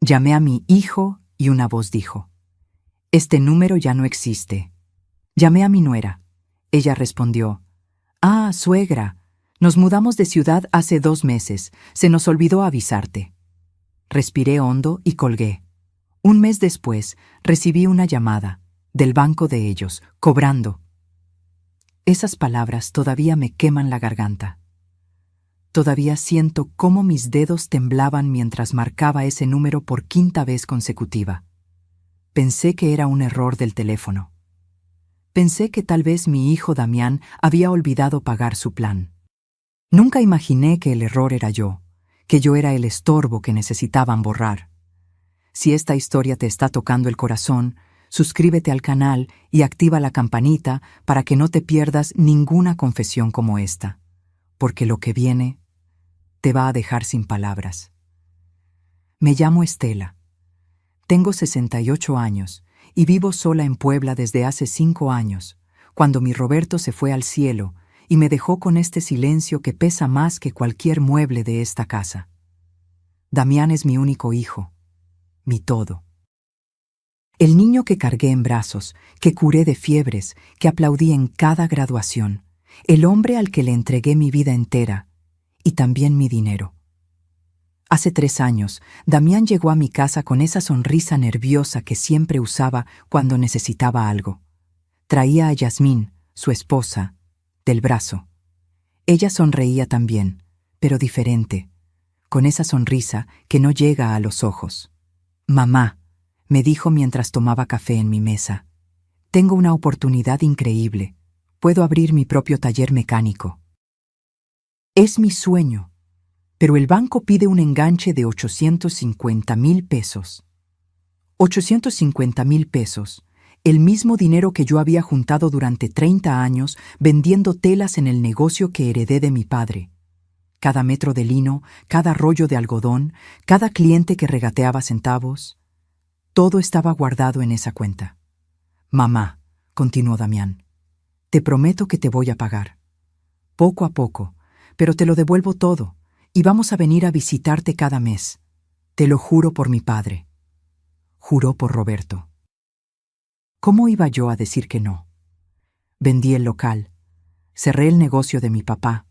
Llamé a mi hijo y una voz dijo: «Este número ya no existe». Llamé a mi nuera. Ella respondió: «Ah, suegra, nos mudamos de ciudad hace 2 meses. Se nos olvidó avisarte». Respiré hondo y colgué. Un mes después, recibí una llamada, del banco de ellos, cobrando. Esas palabras todavía me queman la garganta. Todavía siento cómo mis dedos temblaban mientras marcaba ese número por 5ª vez consecutiva. Pensé que era un error del teléfono. Pensé que tal vez mi hijo Damián había olvidado pagar su plan. Nunca imaginé que el error era yo, que yo era el estorbo que necesitaban borrar. Si esta historia te está tocando el corazón, suscríbete al canal y activa la campanita para que no te pierdas ninguna confesión como esta, porque lo que viene te va a dejar sin palabras. Me llamo Estela. Tengo 68 años y vivo sola en Puebla desde hace 5 años, cuando mi Roberto se fue al cielo y me dejó con este silencio que pesa más que cualquier mueble de esta casa. Damián es mi único hijo, mi todo. El niño que cargué en brazos, que curé de fiebres, que aplaudí en cada graduación, el hombre al que le entregué mi vida entera y también mi dinero. Hace 3 años, Damián llegó a mi casa con esa sonrisa nerviosa que siempre usaba cuando necesitaba algo. Traía a Yasmín, su esposa, del brazo. Ella sonreía también, pero diferente, con esa sonrisa que no llega a los ojos. «Mamá», me dijo mientras tomaba café en mi mesa, «tengo una oportunidad increíble. Puedo abrir mi propio taller mecánico. Es mi sueño, pero el banco pide un enganche de 850,000 pesos. 850,000 pesos, el mismo dinero que yo había juntado durante 30 años vendiendo telas en el negocio que heredé de mi padre. Cada metro de lino, cada rollo de algodón, cada cliente que regateaba centavos, todo estaba guardado en esa cuenta. «Mamá», continuó Damián, «te prometo que te voy a pagar. Poco a poco, pero te lo devuelvo todo, y vamos a venir a visitarte cada mes. Te lo juro por mi padre». Juró por Roberto. ¿Cómo iba yo a decir que no? Vendí el local, cerré el negocio de mi papá,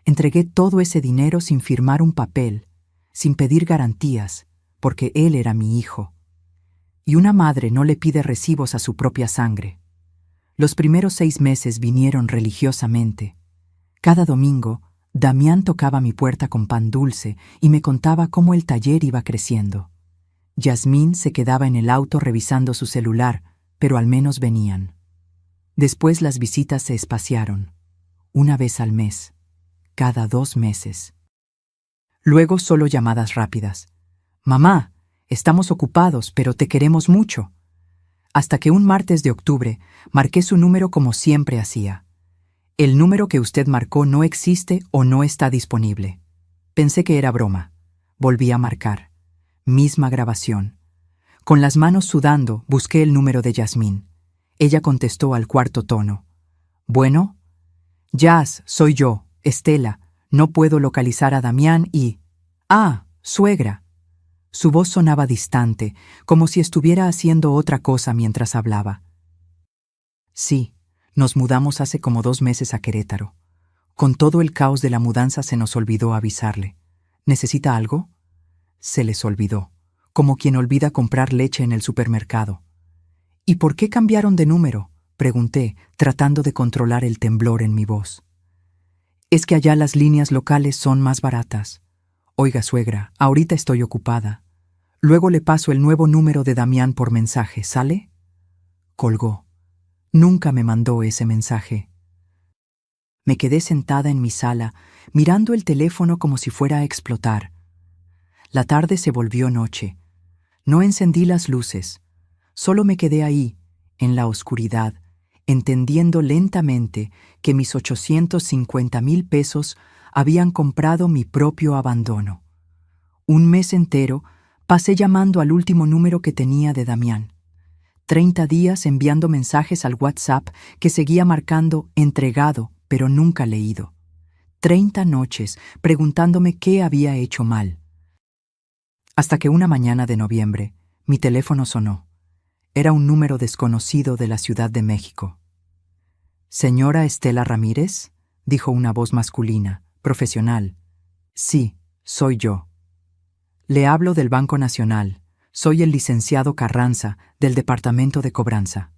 entregué todo ese dinero sin firmar un papel, sin pedir garantías, porque él era mi hijo. Y una madre no le pide recibos a su propia sangre. Los primeros 6 meses vinieron religiosamente. Cada domingo, Damián tocaba mi puerta con pan dulce y me contaba cómo el taller iba creciendo. Yasmín se quedaba en el auto revisando su celular, pero al menos venían. Después las visitas se espaciaron, una vez al mes, cada 2 meses. Luego solo llamadas rápidas. «Mamá, estamos ocupados, pero te queremos mucho». Hasta que un martes de octubre marqué su número como siempre hacía. «El número que usted marcó no existe o no está disponible». Pensé que era broma. Volví a marcar. Misma grabación. Con las manos sudando, busqué el número de Yasmín. Ella contestó al 4º tono. «¿Bueno?» «Yas, soy yo, Estela. No puedo localizar a Damián y...» «Ah, suegra». Su voz sonaba distante, como si estuviera haciendo otra cosa mientras hablaba. «Sí, nos mudamos hace como 2 meses a Querétaro. Con todo el caos de la mudanza se nos olvidó avisarle. ¿Necesita algo?» Se les olvidó, como quien olvida comprar leche en el supermercado. «¿Y por qué cambiaron de número?», pregunté, tratando de controlar el temblor en mi voz. «Es que allá las líneas locales son más baratas. Oiga, suegra, ahorita estoy ocupada. Luego le paso el nuevo número de Damián por mensaje, ¿sale?» Colgó. Nunca me mandó ese mensaje. Me quedé sentada en mi sala, mirando el teléfono como si fuera a explotar. La tarde se volvió noche. No encendí las luces. Solo me quedé ahí, en la oscuridad, entendiendo lentamente que mis 850,000 pesos habían comprado mi propio abandono. Un mes entero pasé llamando al último número que tenía de Damián. 30 días enviando mensajes al WhatsApp que seguía marcando entregado, pero nunca leído. 30 noches preguntándome qué había hecho mal. Hasta que una mañana de noviembre, mi teléfono sonó. Era un número desconocido de la Ciudad de México. «¿Señora Estela Ramírez?», dijo una voz masculina, profesional. «Sí, soy yo. Le hablo del Banco Nacional. Soy el licenciado Carranza, del Departamento de Cobranza.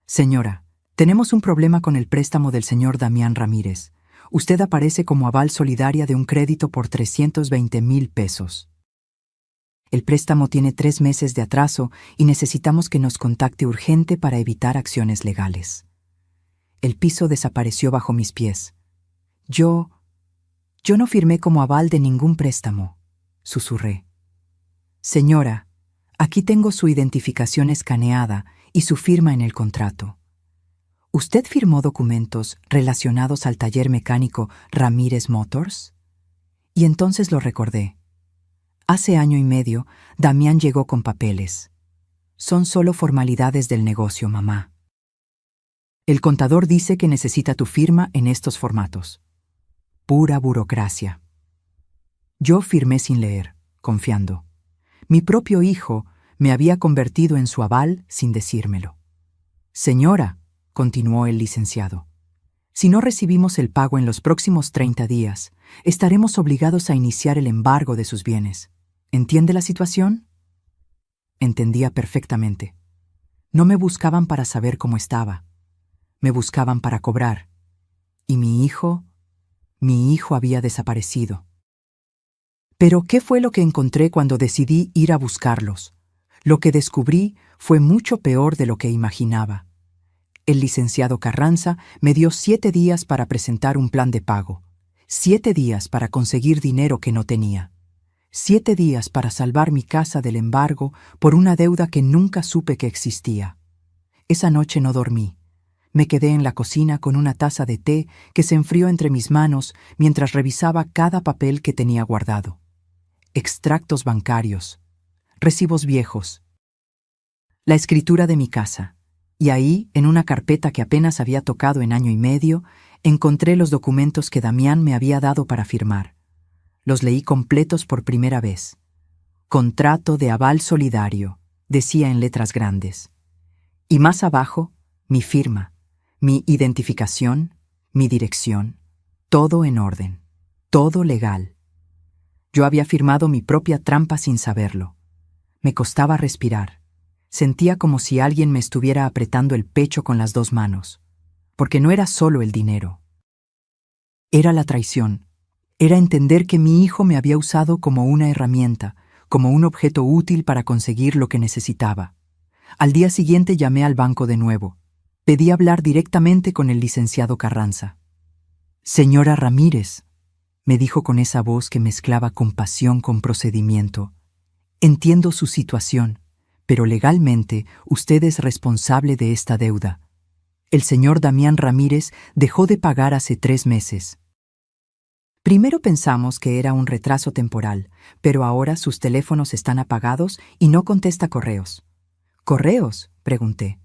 Señora, tenemos un problema con el préstamo del señor Damián Ramírez. Usted aparece como aval solidaria de un crédito por 320,000 pesos. El préstamo tiene 3 meses de atraso y necesitamos que nos contacte urgente para evitar acciones legales». El piso desapareció bajo mis pies. Yo no firmé como aval de ningún préstamo, susurré. «Señora, aquí tengo su identificación escaneada y su firma en el contrato. ¿Usted firmó documentos relacionados al taller mecánico Ramírez Motors?» Y entonces lo recordé. Hace año y medio, Damián llegó con papeles. «Son solo formalidades del negocio, mamá. El contador dice que necesita tu firma en estos formatos». Pura burocracia. Yo firmé sin leer, confiando. Mi propio hijo me había convertido en su aval sin decírmelo. «Señora», continuó el licenciado, «si no recibimos el pago en los próximos 30 días, estaremos obligados a iniciar el embargo de sus bienes. ¿Entiende la situación?». Entendía perfectamente. No me buscaban para saber cómo estaba. Me buscaban para cobrar. Y mi hijo había desaparecido. Pero ¿qué fue lo que encontré cuando decidí ir a buscarlos? Lo que descubrí fue mucho peor de lo que imaginaba. El licenciado Carranza me dio 7 días para presentar un plan de pago, 7 días para conseguir dinero que no tenía, 7 días para salvar mi casa del embargo por una deuda que nunca supe que existía. Esa noche no dormí. Me quedé en la cocina con una taza de té que se enfrió entre mis manos mientras revisaba cada papel que tenía guardado. Extractos bancarios, recibos viejos, la escritura de mi casa. Y ahí, en una carpeta que apenas había tocado en año y medio, encontré los documentos que Damián me había dado para firmar. Los leí completos por primera vez. «Contrato de aval solidario», decía en letras grandes. Y más abajo, mi firma, mi identificación, mi dirección, todo en orden, todo legal. Yo había firmado mi propia trampa sin saberlo. Me costaba respirar. Sentía como si alguien me estuviera apretando el pecho con las 2 manos, porque no era solo el dinero. Era la traición. Era entender que mi hijo me había usado como una herramienta, como un objeto útil para conseguir lo que necesitaba. Al día siguiente llamé al banco de nuevo. Pedí hablar directamente con el licenciado Carranza. «Señora Ramírez», me dijo con esa voz que mezclaba compasión con procedimiento, «entiendo su situación, pero legalmente usted es responsable de esta deuda. El señor Damián Ramírez dejó de pagar hace 3 meses. Primero pensamos que era un retraso temporal, pero ahora sus teléfonos están apagados y no contesta correos». «¿Correos?», pregunté.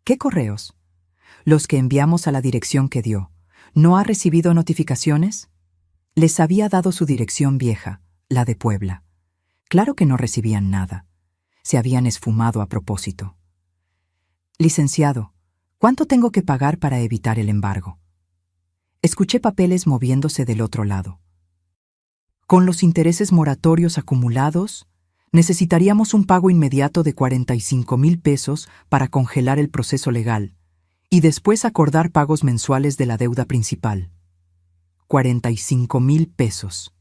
«¿Qué correos?». «Los que enviamos a la dirección que dio. ¿No ha recibido notificaciones?». Les había dado su dirección vieja, la de Puebla. Claro que no recibían nada. Se habían esfumado a propósito. «Licenciado, ¿cuánto tengo que pagar para evitar el embargo?». Escuché papeles moviéndose del otro lado. «Con los intereses moratorios acumulados, necesitaríamos un pago inmediato de 45,000 pesos para congelar el proceso legal y después acordar pagos mensuales de la deuda principal». 45,000 pesos.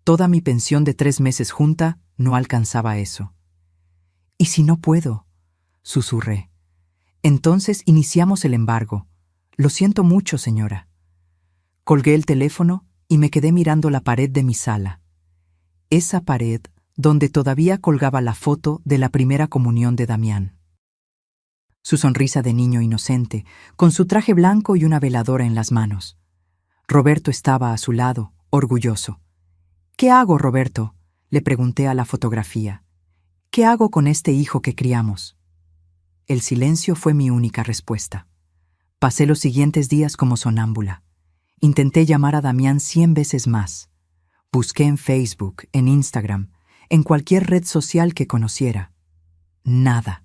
Toda mi pensión de 3 meses junta no alcanzaba eso. «¿Y si no puedo?», susurré. «Entonces iniciamos el embargo. Lo siento mucho, señora». Colgué el teléfono y me quedé mirando la pared de mi sala. Esa pared donde todavía colgaba la foto de la primera comunión de Damián. Su sonrisa de niño inocente, con su traje blanco y una veladora en las manos. Roberto estaba a su lado, orgulloso. «¿Qué hago, Roberto?», le pregunté a la fotografía. «¿Qué hago con este hijo que criamos?». El silencio fue mi única respuesta. Pasé los siguientes días como sonámbula. Intenté llamar a Damián 100 veces más. Busqué en Facebook, en Instagram, en cualquier red social que conociera. Nada.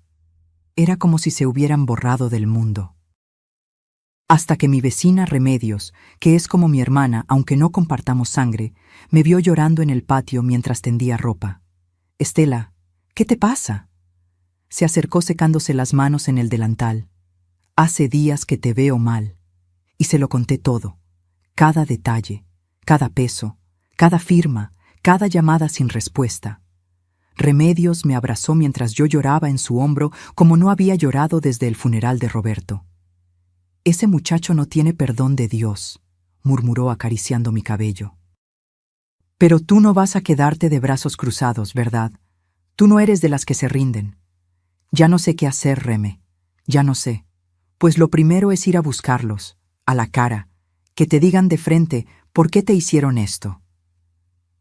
Era como si se hubieran borrado del mundo. Hasta que mi vecina Remedios, que es como mi hermana aunque no compartamos sangre, me vio llorando en el patio mientras tendía ropa. «Estela, ¿qué te pasa?». Se acercó secándose las manos en el delantal. «Hace días que te veo mal». Y se lo conté todo. Cada detalle, cada peso, cada firma, cada llamada sin respuesta. Remedios me abrazó mientras yo lloraba en su hombro como no había llorado desde el funeral de Roberto. «Ese muchacho no tiene perdón de Dios», murmuró acariciando mi cabello. «Pero tú no vas a quedarte de brazos cruzados, ¿verdad? Tú no eres de las que se rinden». «Ya no sé qué hacer, Reme. Ya no sé. Pues lo primero es ir a buscarlos, a la cara, que te digan de frente por qué te hicieron esto».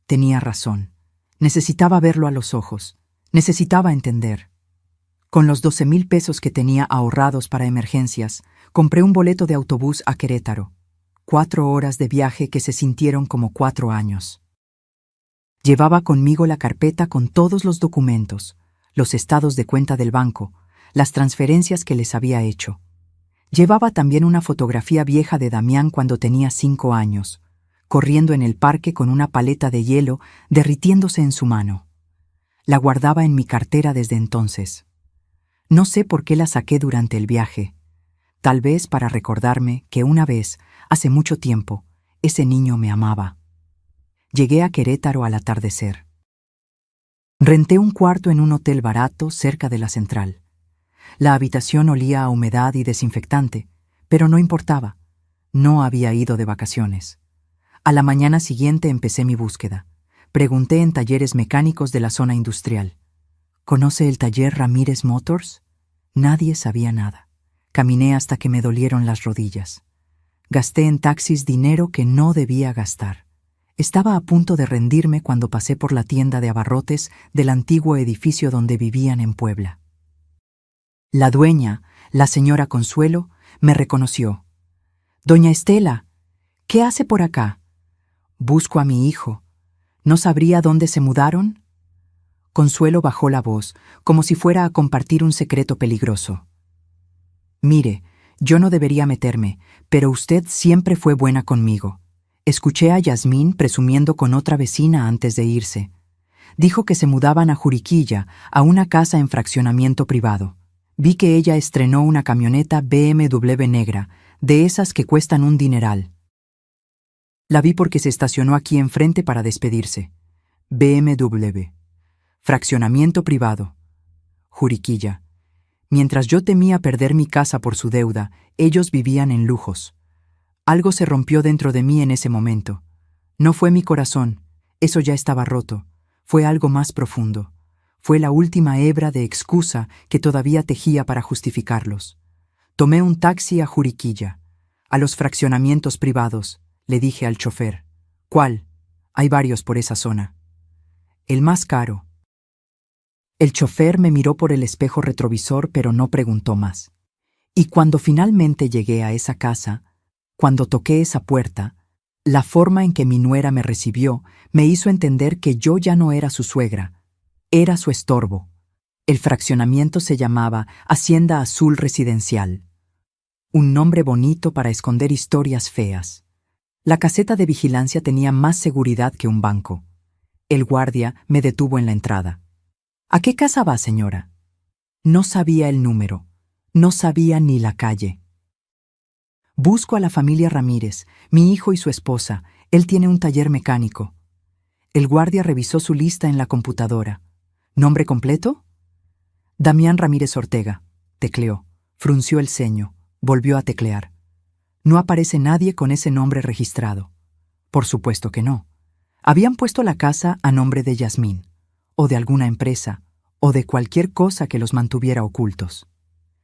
Tenía razón. Necesitaba verlo a los ojos. Necesitaba entender. Con los 12,000 pesos que tenía ahorrados para emergencias, compré un boleto de autobús a Querétaro. 4 horas de viaje que se sintieron como 4 años. Llevaba conmigo la carpeta con todos los documentos, los estados de cuenta del banco, las transferencias que les había hecho. Llevaba también una fotografía vieja de Damián cuando tenía 5 años, corriendo en el parque con una paleta de hielo derritiéndose en su mano. La guardaba en mi cartera desde entonces. No sé por qué la saqué durante el viaje. Tal vez para recordarme que una vez, hace mucho tiempo, ese niño me amaba. Llegué a Querétaro al atardecer. Renté un cuarto en un hotel barato cerca de la central. La habitación olía a humedad y desinfectante, pero no importaba. No había ido de vacaciones. A la mañana siguiente empecé mi búsqueda. Pregunté en talleres mecánicos de la zona industrial. ¿Conoce el taller Ramírez Motors? Nadie sabía nada. Caminé hasta que me dolieron las rodillas. Gasté en taxis dinero que no debía gastar. Estaba a punto de rendirme cuando pasé por la tienda de abarrotes del antiguo edificio donde vivían en Puebla. La dueña, la señora Consuelo, me reconoció. «Doña Estela, ¿qué hace por acá?» «Busco a mi hijo. ¿No sabría dónde se mudaron?» Consuelo bajó la voz, como si fuera a compartir un secreto peligroso. «Mire, yo no debería meterme, pero usted siempre fue buena conmigo. Escuché a Yasmín presumiendo con otra vecina antes de irse. Dijo que se mudaban a Juriquilla, a una casa en fraccionamiento privado. Vi que ella estrenó una camioneta BMW negra, de esas que cuestan un dineral. La vi porque se estacionó aquí enfrente para despedirse. BMW. Fraccionamiento privado. Juriquilla. Mientras yo temía perder mi casa por su deuda, ellos vivían en lujos. Algo se rompió dentro de mí en ese momento. No fue mi corazón, eso ya estaba roto. Fue algo más profundo. Fue la última hebra de excusa que todavía tejía para justificarlos. Tomé un taxi a Juriquilla, a los fraccionamientos privados. Le dije al chofer. «¿Cuál? Hay varios por esa zona». «El más caro». El chofer me miró por el espejo retrovisor, pero no preguntó más. Y cuando finalmente llegué a esa casa, cuando toqué esa puerta, la forma en que mi nuera me recibió me hizo entender que yo ya no era su suegra, era su estorbo. El fraccionamiento se llamaba Hacienda Azul Residencial. Un nombre bonito para esconder historias feas. La caseta de vigilancia tenía más seguridad que un banco. El guardia me detuvo en la entrada. «¿A qué casa va, señora?» No sabía el número, no sabía ni la calle. «Busco a la familia Ramírez, mi hijo y su esposa. Él tiene un taller mecánico». El guardia revisó su lista en la computadora. «¿Nombre completo?» «Damián Ramírez Ortega», tecleó. Frunció el ceño, volvió a teclear. «No aparece nadie con ese nombre registrado». Por supuesto que no. Habían puesto la casa a nombre de Yasmín, o de alguna empresa, o de cualquier cosa que los mantuviera ocultos.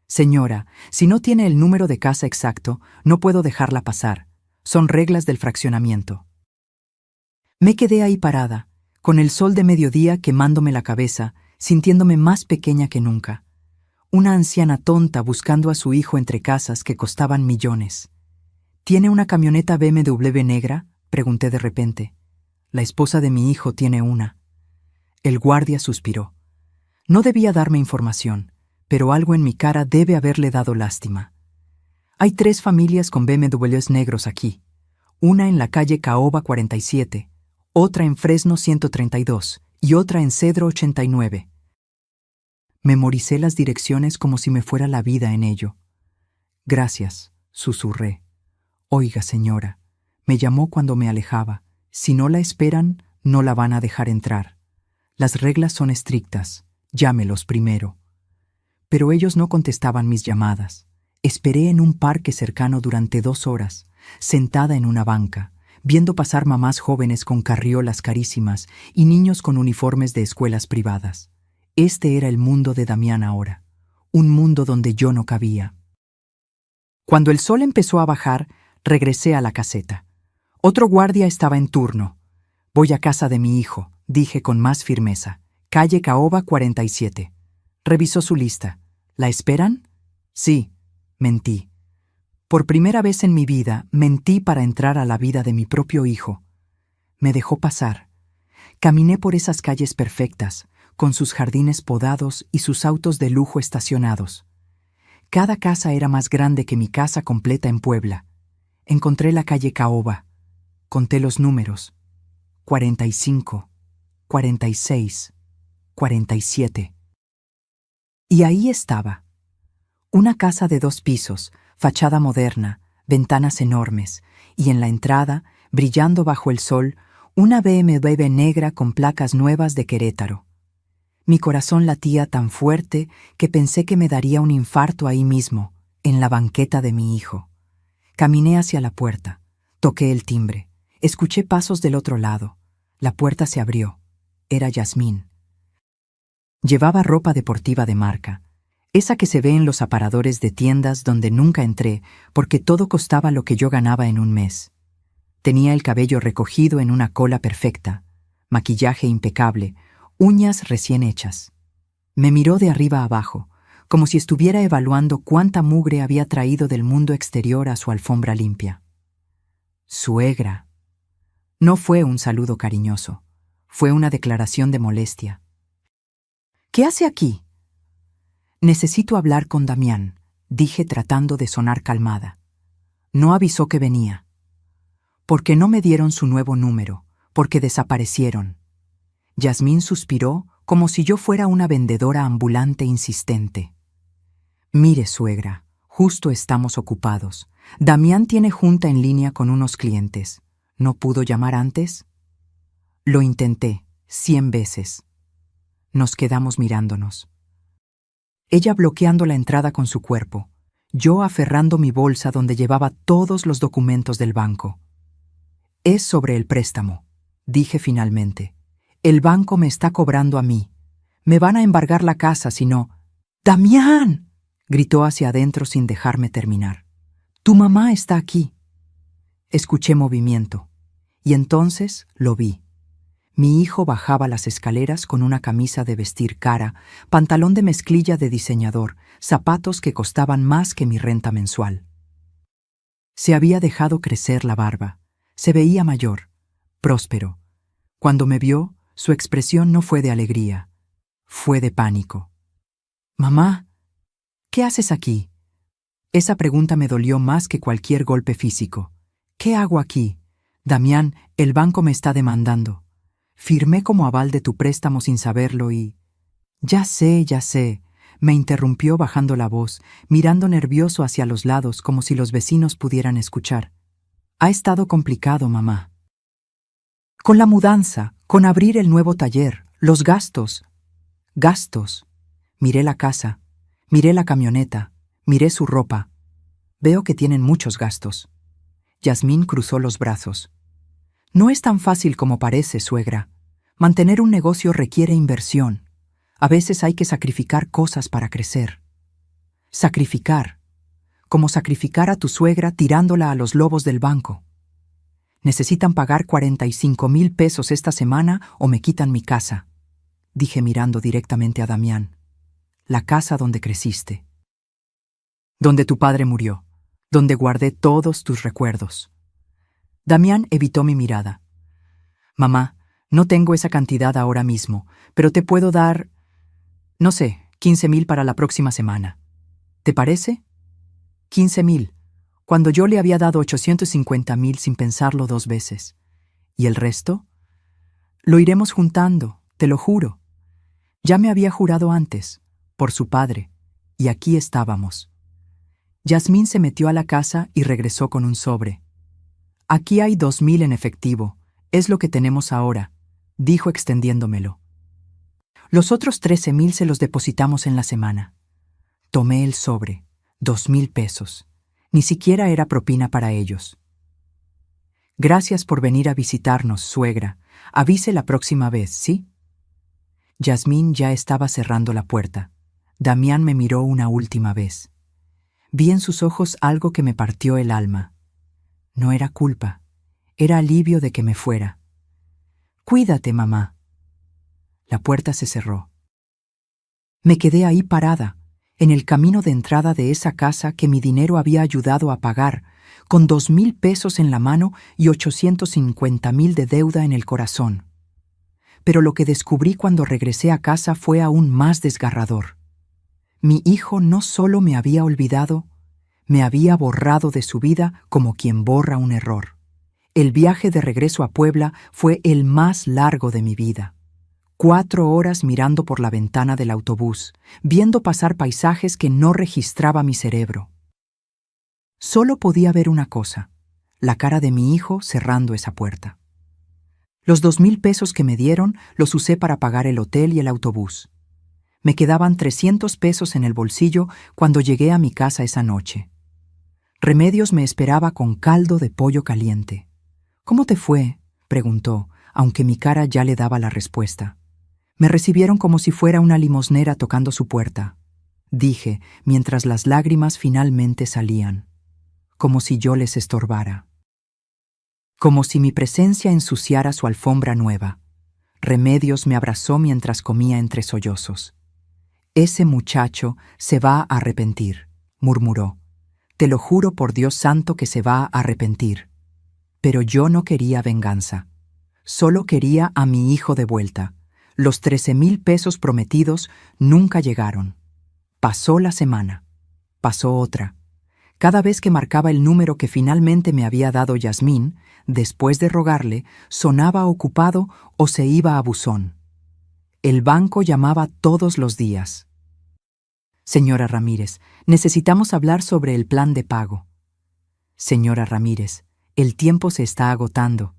«Señora, si no tiene el número de casa exacto, no puedo dejarla pasar. Son reglas del fraccionamiento». Me quedé ahí parada, con el sol de mediodía quemándome la cabeza, sintiéndome más pequeña que nunca. Una anciana tonta buscando a su hijo entre casas que costaban millones. «¿Tiene una camioneta BMW negra?», pregunté de repente. «La esposa de mi hijo tiene una». El guardia suspiró. No debía darme información, pero algo en mi cara debe haberle dado lástima. Hay 3 familias con BMWs negros aquí. Una en la calle Caoba 47, otra en Fresno 132 y otra en Cedro 89. Memoricé las direcciones como si me fuera la vida en ello. Gracias, susurré. Oiga, señora, me llamó cuando me alejaba. Si no la esperan, no la van a dejar entrar. Las reglas son estrictas. Llámelos primero. Pero ellos no contestaban mis llamadas. Esperé en un parque cercano durante 2 horas, sentada en una banca, viendo pasar mamás jóvenes con carriolas carísimas y niños con uniformes de escuelas privadas. Este era el mundo de Damián ahora, un mundo donde yo no cabía. Cuando el sol empezó a bajar, regresé a la caseta. Otro guardia estaba en turno. Voy a casa de mi hijo, dije con más firmeza. Calle Caoba 47. Revisó su lista. ¿La esperan? Sí, mentí. Por primera vez en mi vida, mentí para entrar a la vida de mi propio hijo. Me dejó pasar. Caminé por esas calles perfectas, con sus jardines podados y sus autos de lujo estacionados. Cada casa era más grande que mi casa completa en Puebla. Encontré la calle Caoba. Conté los números. 45, 46, 47. Y ahí estaba. Una casa de 2 pisos, fachada moderna, ventanas enormes, y en la entrada, brillando bajo el sol, una BMW negra con placas nuevas de Querétaro. Mi corazón latía tan fuerte que pensé que me daría un infarto ahí mismo, en la banqueta de mi hijo. Caminé hacia la puerta, toqué el timbre, escuché pasos del otro lado. La puerta se abrió. Era Yasmín. Llevaba ropa deportiva de marca, esa que se ve en los aparadores de tiendas donde nunca entré porque todo costaba lo que yo ganaba en un mes. Tenía el cabello recogido en una cola perfecta, maquillaje impecable, uñas recién hechas. Me miró de arriba a abajo, como si estuviera evaluando cuánta mugre había traído del mundo exterior a su alfombra limpia. Suegra. No fue un saludo cariñoso, fue una declaración de molestia. ¿Qué hace aquí? Necesito hablar con Damián, dije tratando de sonar calmada. No avisó que venía. Porque no me dieron su nuevo número, porque desaparecieron. Yasmín suspiró como si yo fuera una vendedora ambulante insistente. Mire, suegra, justo estamos ocupados. Damián tiene junta en línea con unos clientes. ¿No pudo llamar antes? Lo intenté, 100 veces. Nos quedamos mirándonos. Ella bloqueando la entrada con su cuerpo, yo aferrando mi bolsa donde llevaba todos los documentos del banco. Es sobre el préstamo, dije finalmente. El banco me está cobrando a mí. Me van a embargar la casa si no... ¡Damián!, gritó hacia adentro sin dejarme terminar. Tu mamá está aquí. Escuché movimiento, y entonces lo vi. Mi hijo bajaba las escaleras con una camisa de vestir cara, pantalón de mezclilla de diseñador, zapatos que costaban más que mi renta mensual. Se había dejado crecer la barba. Se veía mayor, próspero. Cuando me vio, su expresión no fue de alegría, fue de pánico. «Mamá, ¿qué haces aquí?» Esa pregunta me dolió más que cualquier golpe físico. «¿Qué hago aquí? Damián, el banco me está demandando. Firmé como aval de tu préstamo sin saberlo y...» Ya sé, me interrumpió bajando la voz, mirando nervioso hacia los lados como si los vecinos pudieran escuchar. Ha estado complicado, mamá. Con la mudanza, con abrir el nuevo taller, los gastos. Gastos. Miré la casa, miré la camioneta, miré su ropa. Veo que tienen muchos gastos. Yasmín cruzó los brazos. No es tan fácil como parece, suegra. Mantener un negocio requiere inversión. A veces hay que sacrificar cosas para crecer. Sacrificar. Como sacrificar a tu suegra tirándola a los lobos del banco. Necesitan pagar 45,000 pesos esta semana o me quitan mi casa, dije mirando directamente a Damián. La casa donde creciste. Donde tu padre murió. Donde guardé todos tus recuerdos. Damián evitó mi mirada. Mamá, No tengo esa cantidad ahora mismo, pero te puedo dar, no sé, 15,000 para la próxima semana. ¿Te parece? 15,000, cuando yo le había dado 850,000 sin pensarlo 2 veces. ¿Y el resto? Lo iremos juntando, te lo juro. Ya me había jurado antes, por su padre, y aquí estábamos. Yasmín se metió a la casa y regresó con un sobre. Aquí hay 2,000 en efectivo, es lo que tenemos ahora, dijo extendiéndomelo. Los otros 13,000 se los depositamos en la semana. Tomé el sobre, 2,000 pesos. Ni siquiera era propina para ellos. Gracias por venir a visitarnos, suegra. Avise la próxima vez, ¿sí? Yasmín ya estaba cerrando la puerta. Damián me miró una última vez. Vi en sus ojos algo que me partió el alma. No era culpa, era alivio de que me fuera. Cuídate, mamá. La puerta se cerró. Me quedé ahí parada, en el camino de entrada de esa casa que mi dinero había ayudado a pagar, con 2,000 pesos en la mano y 850,000 de deuda en el corazón. Pero lo que descubrí cuando regresé a casa fue aún más desgarrador. Mi hijo no solo me había olvidado, me había borrado de su vida como quien borra un error. El viaje de regreso a Puebla fue el más largo de mi vida. 4 horas mirando por la ventana del autobús, viendo pasar paisajes que no registraba mi cerebro. Solo podía ver una cosa, la cara de mi hijo cerrando esa puerta. Los 2,000 pesos que me dieron los usé para pagar el hotel y el autobús. Me quedaban 300 pesos en el bolsillo cuando llegué a mi casa esa noche. Remedios me esperaba con caldo de pollo caliente. «¿Cómo te fue?», preguntó, aunque mi cara ya le daba la respuesta. Me recibieron como si fuera una limosnera tocando su puerta, dije, mientras las lágrimas finalmente salían. Como si yo les estorbara. Como si mi presencia ensuciara su alfombra nueva. Remedios me abrazó mientras comía entre sollozos. «Ese muchacho se va a arrepentir», murmuró. «Te lo juro por Dios santo que se va a arrepentir». Pero yo no quería venganza. Solo quería a mi hijo de vuelta. Los 13,000 pesos prometidos nunca llegaron. Pasó la semana. Pasó otra. Cada vez que marcaba el número que finalmente me había dado Yasmín, después de rogarle, sonaba ocupado o se iba a buzón. El banco llamaba todos los días. «Señora Ramírez, necesitamos hablar sobre el plan de pago». «Señora Ramírez, el tiempo se está agotando».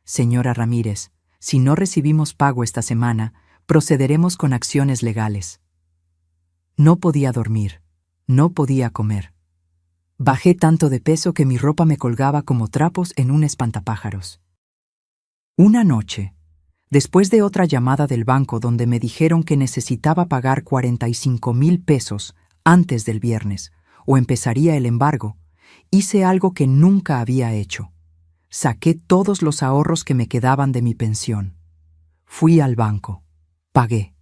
«Señora Ramírez, si no recibimos pago esta semana, procederemos con acciones legales». No podía dormir, no podía comer. Bajé tanto de peso que mi ropa me colgaba como trapos en un espantapájaros. Una noche, después de otra llamada del banco donde me dijeron que necesitaba pagar 45,000 pesos antes del viernes, o empezaría el embargo, hice algo que nunca había hecho. Saqué todos los ahorros que me quedaban de mi pensión. Fui al banco. Pagué.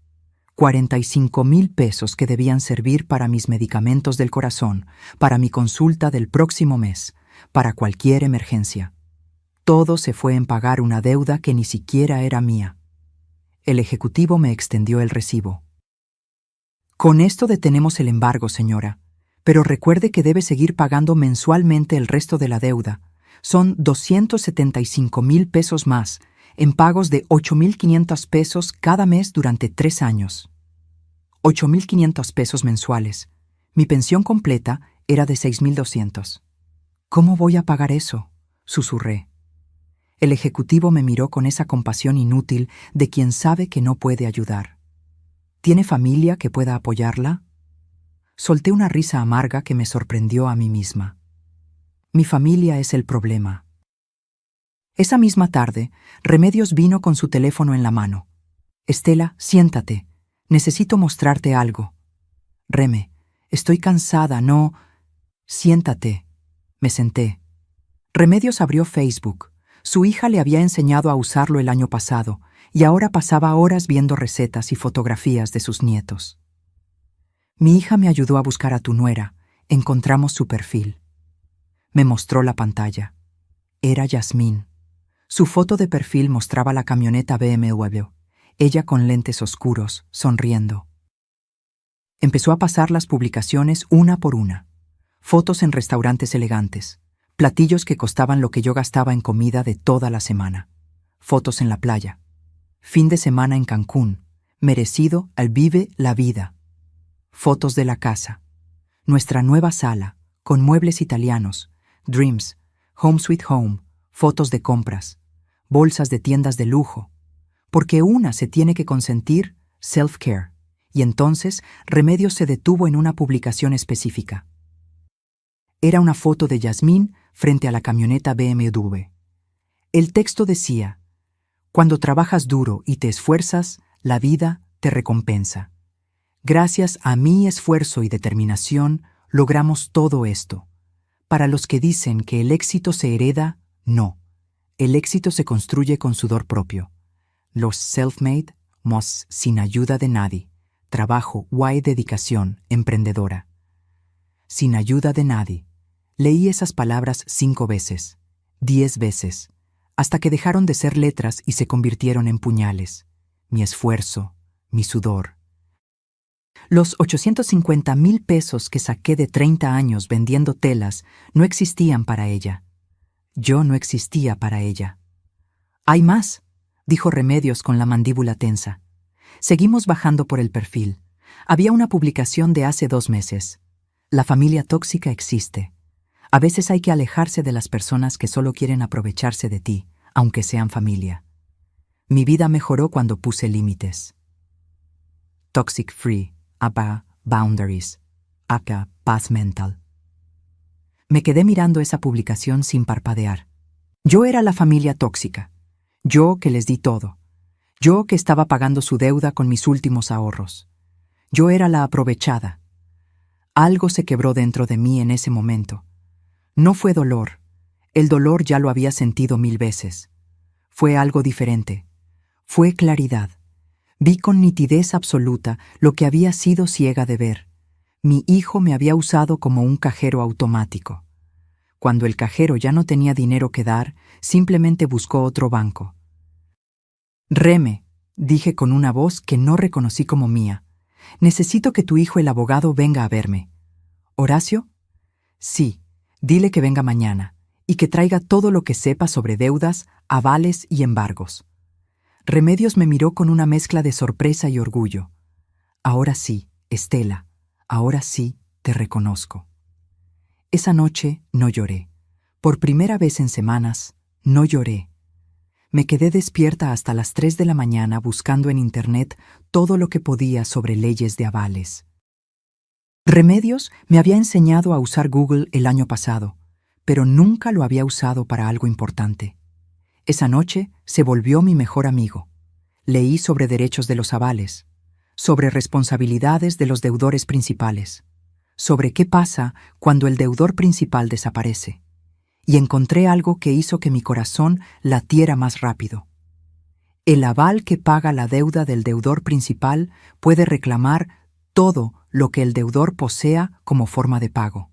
45,000 pesos que debían servir para mis medicamentos del corazón, para mi consulta del próximo mes, para cualquier emergencia. Todo se fue en pagar una deuda que ni siquiera era mía. El ejecutivo me extendió el recibo. «Con esto detenemos el embargo, señora, pero recuerde que debe seguir pagando mensualmente el resto de la deuda. Son 275,000 pesos más, en pagos de 8,500 pesos cada mes durante 3 años. 8,500 pesos mensuales. Mi pensión completa era de 6,200. «¿Cómo voy a pagar eso?», susurré. El ejecutivo me miró con esa compasión inútil de quien sabe que no puede ayudar. «¿Tiene familia que pueda apoyarla?». Solté una risa amarga que me sorprendió a mí misma. «Mi familia es el problema». Esa misma tarde, Remedios vino con su teléfono en la mano. «Estela, siéntate. Necesito mostrarte algo». «Reme, estoy cansada, no...». «Siéntate». Me senté. Remedios abrió Facebook. Su hija le había enseñado a usarlo el año pasado, y ahora pasaba horas viendo recetas y fotografías de sus nietos. «Mi hija me ayudó a buscar a tu nuera. Encontramos su perfil». Me mostró la pantalla. Era Yasmín. Su foto de perfil mostraba la camioneta BMW, ella con lentes oscuros, sonriendo. Empezó a pasar las publicaciones una por una. Fotos en restaurantes elegantes, platillos que costaban lo que yo gastaba en comida de toda la semana. Fotos en la playa. Fin de semana en Cancún, merecido al vive la vida. Fotos de la casa. Nuestra nueva sala, con muebles italianos, Dreams, Home Sweet Home, fotos de compras, bolsas de tiendas de lujo. Porque una se tiene que consentir self-care. Y entonces Remedios se detuvo en una publicación específica. Era una foto de Yasmín frente a la camioneta BMW. El texto decía: cuando trabajas duro y te esfuerzas, la vida te recompensa. Gracias a mi esfuerzo y determinación, logramos todo esto. Para los que dicen que el éxito se hereda, no. El éxito se construye con sudor propio. Los self-made, sin ayuda de nadie. Trabajo, dedicación, emprendedora. Sin ayuda de nadie. Leí esas palabras 5 veces, 10 veces, hasta que dejaron de ser letras y se convirtieron en puñales. Mi esfuerzo, mi sudor. Los 850,000 pesos que saqué de 30 años vendiendo telas no existían para ella. Yo no existía para ella. «Hay más», dijo Remedios con la mandíbula tensa. Seguimos bajando por el perfil. Había una publicación de hace 2 meses. La familia tóxica existe. A veces hay que alejarse de las personas que solo quieren aprovecharse de ti, aunque sean familia. Mi vida mejoró cuando puse límites. Toxic free, APA, boundaries, APA, paz mental. Me quedé mirando esa publicación sin parpadear. Yo era la familia tóxica. Yo que les di todo. Yo que estaba pagando su deuda con mis últimos ahorros. Yo era la aprovechada. Algo se quebró dentro de mí en ese momento. No fue dolor. El dolor ya lo había sentido 1000 veces. Fue algo diferente. Fue claridad. Vi con nitidez absoluta lo que había sido ciega de ver. Mi hijo me había usado como un cajero automático. Cuando el cajero ya no tenía dinero que dar, simplemente buscó otro banco. «Reme», dije con una voz que no reconocí como mía, «necesito que tu hijo el abogado venga a verme». «¿Horacio?» «Sí, dile que venga mañana y que traiga todo lo que sepa sobre deudas, avales y embargos». Remedios me miró con una mezcla de sorpresa y orgullo. «Ahora sí, Estela, ahora sí te reconozco». Esa noche no lloré. Por primera vez en semanas, no lloré. Me quedé despierta hasta las 3 de la mañana buscando en Internet todo lo que podía sobre leyes de avales. Remedios me había enseñado a usar Google el año pasado, pero nunca lo había usado para algo importante. Esa noche se volvió mi mejor amigo. Leí sobre derechos de los avales, sobre responsabilidades de los deudores principales, sobre qué pasa cuando el deudor principal desaparece. Y encontré algo que hizo que mi corazón latiera más rápido. El aval que paga la deuda del deudor principal puede reclamar todo lo que el deudor posea como forma de pago.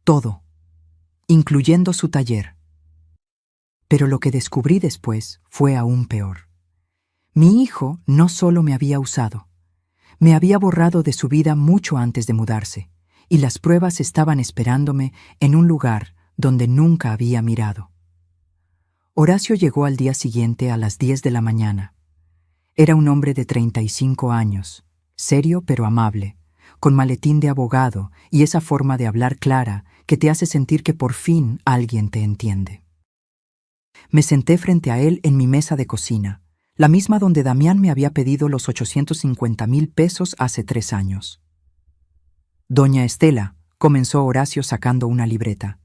Todo, incluyendo su taller. Pero lo que descubrí después fue aún peor. Mi hijo no solo me había usado, me había borrado de su vida mucho antes de mudarse, y las pruebas estaban esperándome en un lugar donde nunca había mirado. Horacio llegó al día siguiente a las 10 de la mañana. Era un hombre de 35 años, serio pero amable, con maletín de abogado y esa forma de hablar clara que te hace sentir que por fin alguien te entiende. Me senté frente a él en mi mesa de cocina, la misma donde Damián me había pedido los 850,000 pesos hace 3 años. «Doña Estela», comenzó Horacio sacando una libreta.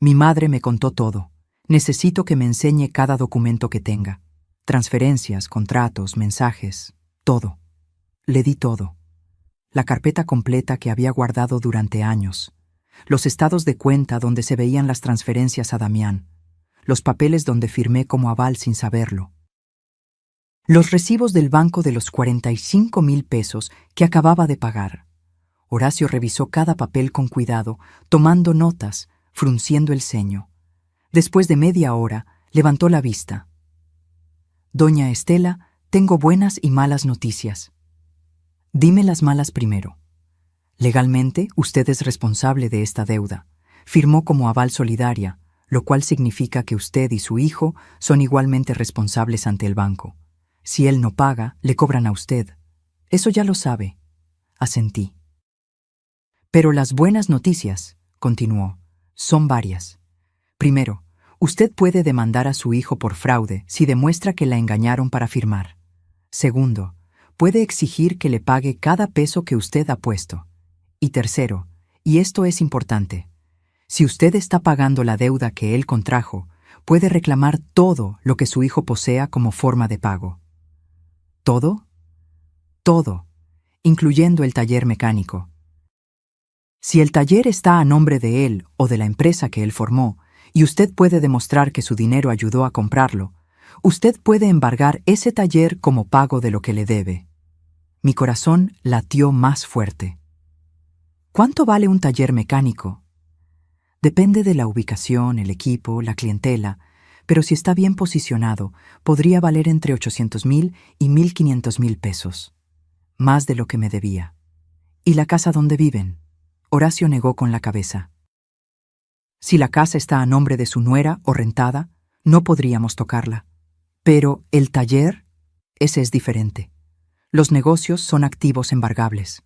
«Mi madre me contó todo. Necesito que me enseñe cada documento que tenga. Transferencias, contratos, mensajes, todo». Le di todo. La carpeta completa que había guardado durante años. Los estados de cuenta donde se veían las transferencias a Damián. Los papeles donde firmé como aval sin saberlo. Los recibos del banco de los 45,000 pesos que acababa de pagar. Horacio revisó cada papel con cuidado, tomando notas, frunciendo el ceño. Después de media hora, Levantó la vista. Doña Estela, tengo buenas y malas noticias. Dime las malas primero. Legalmente, usted es responsable de esta deuda. Firmó como aval solidaria, lo cual significa que usted y su hijo son igualmente responsables ante el banco. Si él no paga, le cobran a usted. Eso ya lo sabe. Asentí. Pero las buenas noticias, continuó, son varias. Primero, usted puede demandar a su hijo por fraude si demuestra que la engañaron para firmar. Segundo, puede exigir que le pague cada peso que usted ha puesto. Y tercero, y esto es importante, si usted está pagando la deuda que él contrajo, puede reclamar todo lo que su hijo posea como forma de pago. ¿Todo? Todo, incluyendo el taller mecánico. Si el taller está a nombre de él o de la empresa que él formó, y usted puede demostrar que su dinero ayudó a comprarlo, usted puede embargar ese taller como pago de lo que le debe. Mi corazón latió más fuerte. ¿Cuánto vale un taller mecánico? Depende de la ubicación, el equipo, la clientela, pero si está bien posicionado, podría valer entre 800,000 y 1,500,000 pesos. Más de lo que me debía. ¿Y la casa donde viven? Horacio negó con la cabeza. Si la casa está a nombre de su nuera o rentada, no podríamos tocarla. Pero el taller, ese es diferente. Los negocios son activos embargables.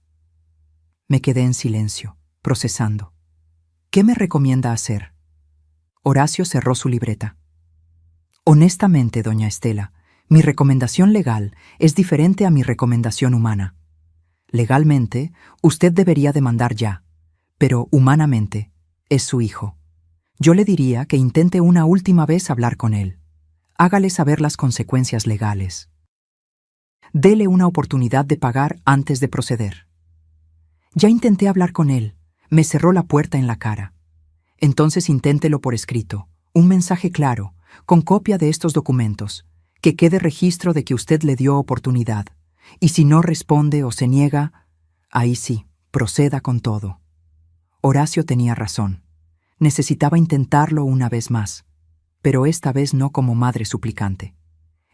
Me quedé en silencio, procesando. ¿Qué me recomienda hacer? Horacio cerró su libreta. Honestamente, doña Estela, mi recomendación legal es diferente a mi recomendación humana. Legalmente, usted debería demandar ya, pero humanamente, es su hijo. Yo le diría que intente una última vez hablar con él. Hágale saber las consecuencias legales. Dele una oportunidad de pagar antes de proceder. Ya intenté hablar con él. Me cerró la puerta en la cara. Entonces inténtelo por escrito, un mensaje claro, con copia de estos documentos, que quede registro de que usted le dio oportunidad. Y si no responde o se niega, ahí sí, proceda con todo. Horacio tenía razón. Necesitaba intentarlo una vez más, pero esta vez no como madre suplicante.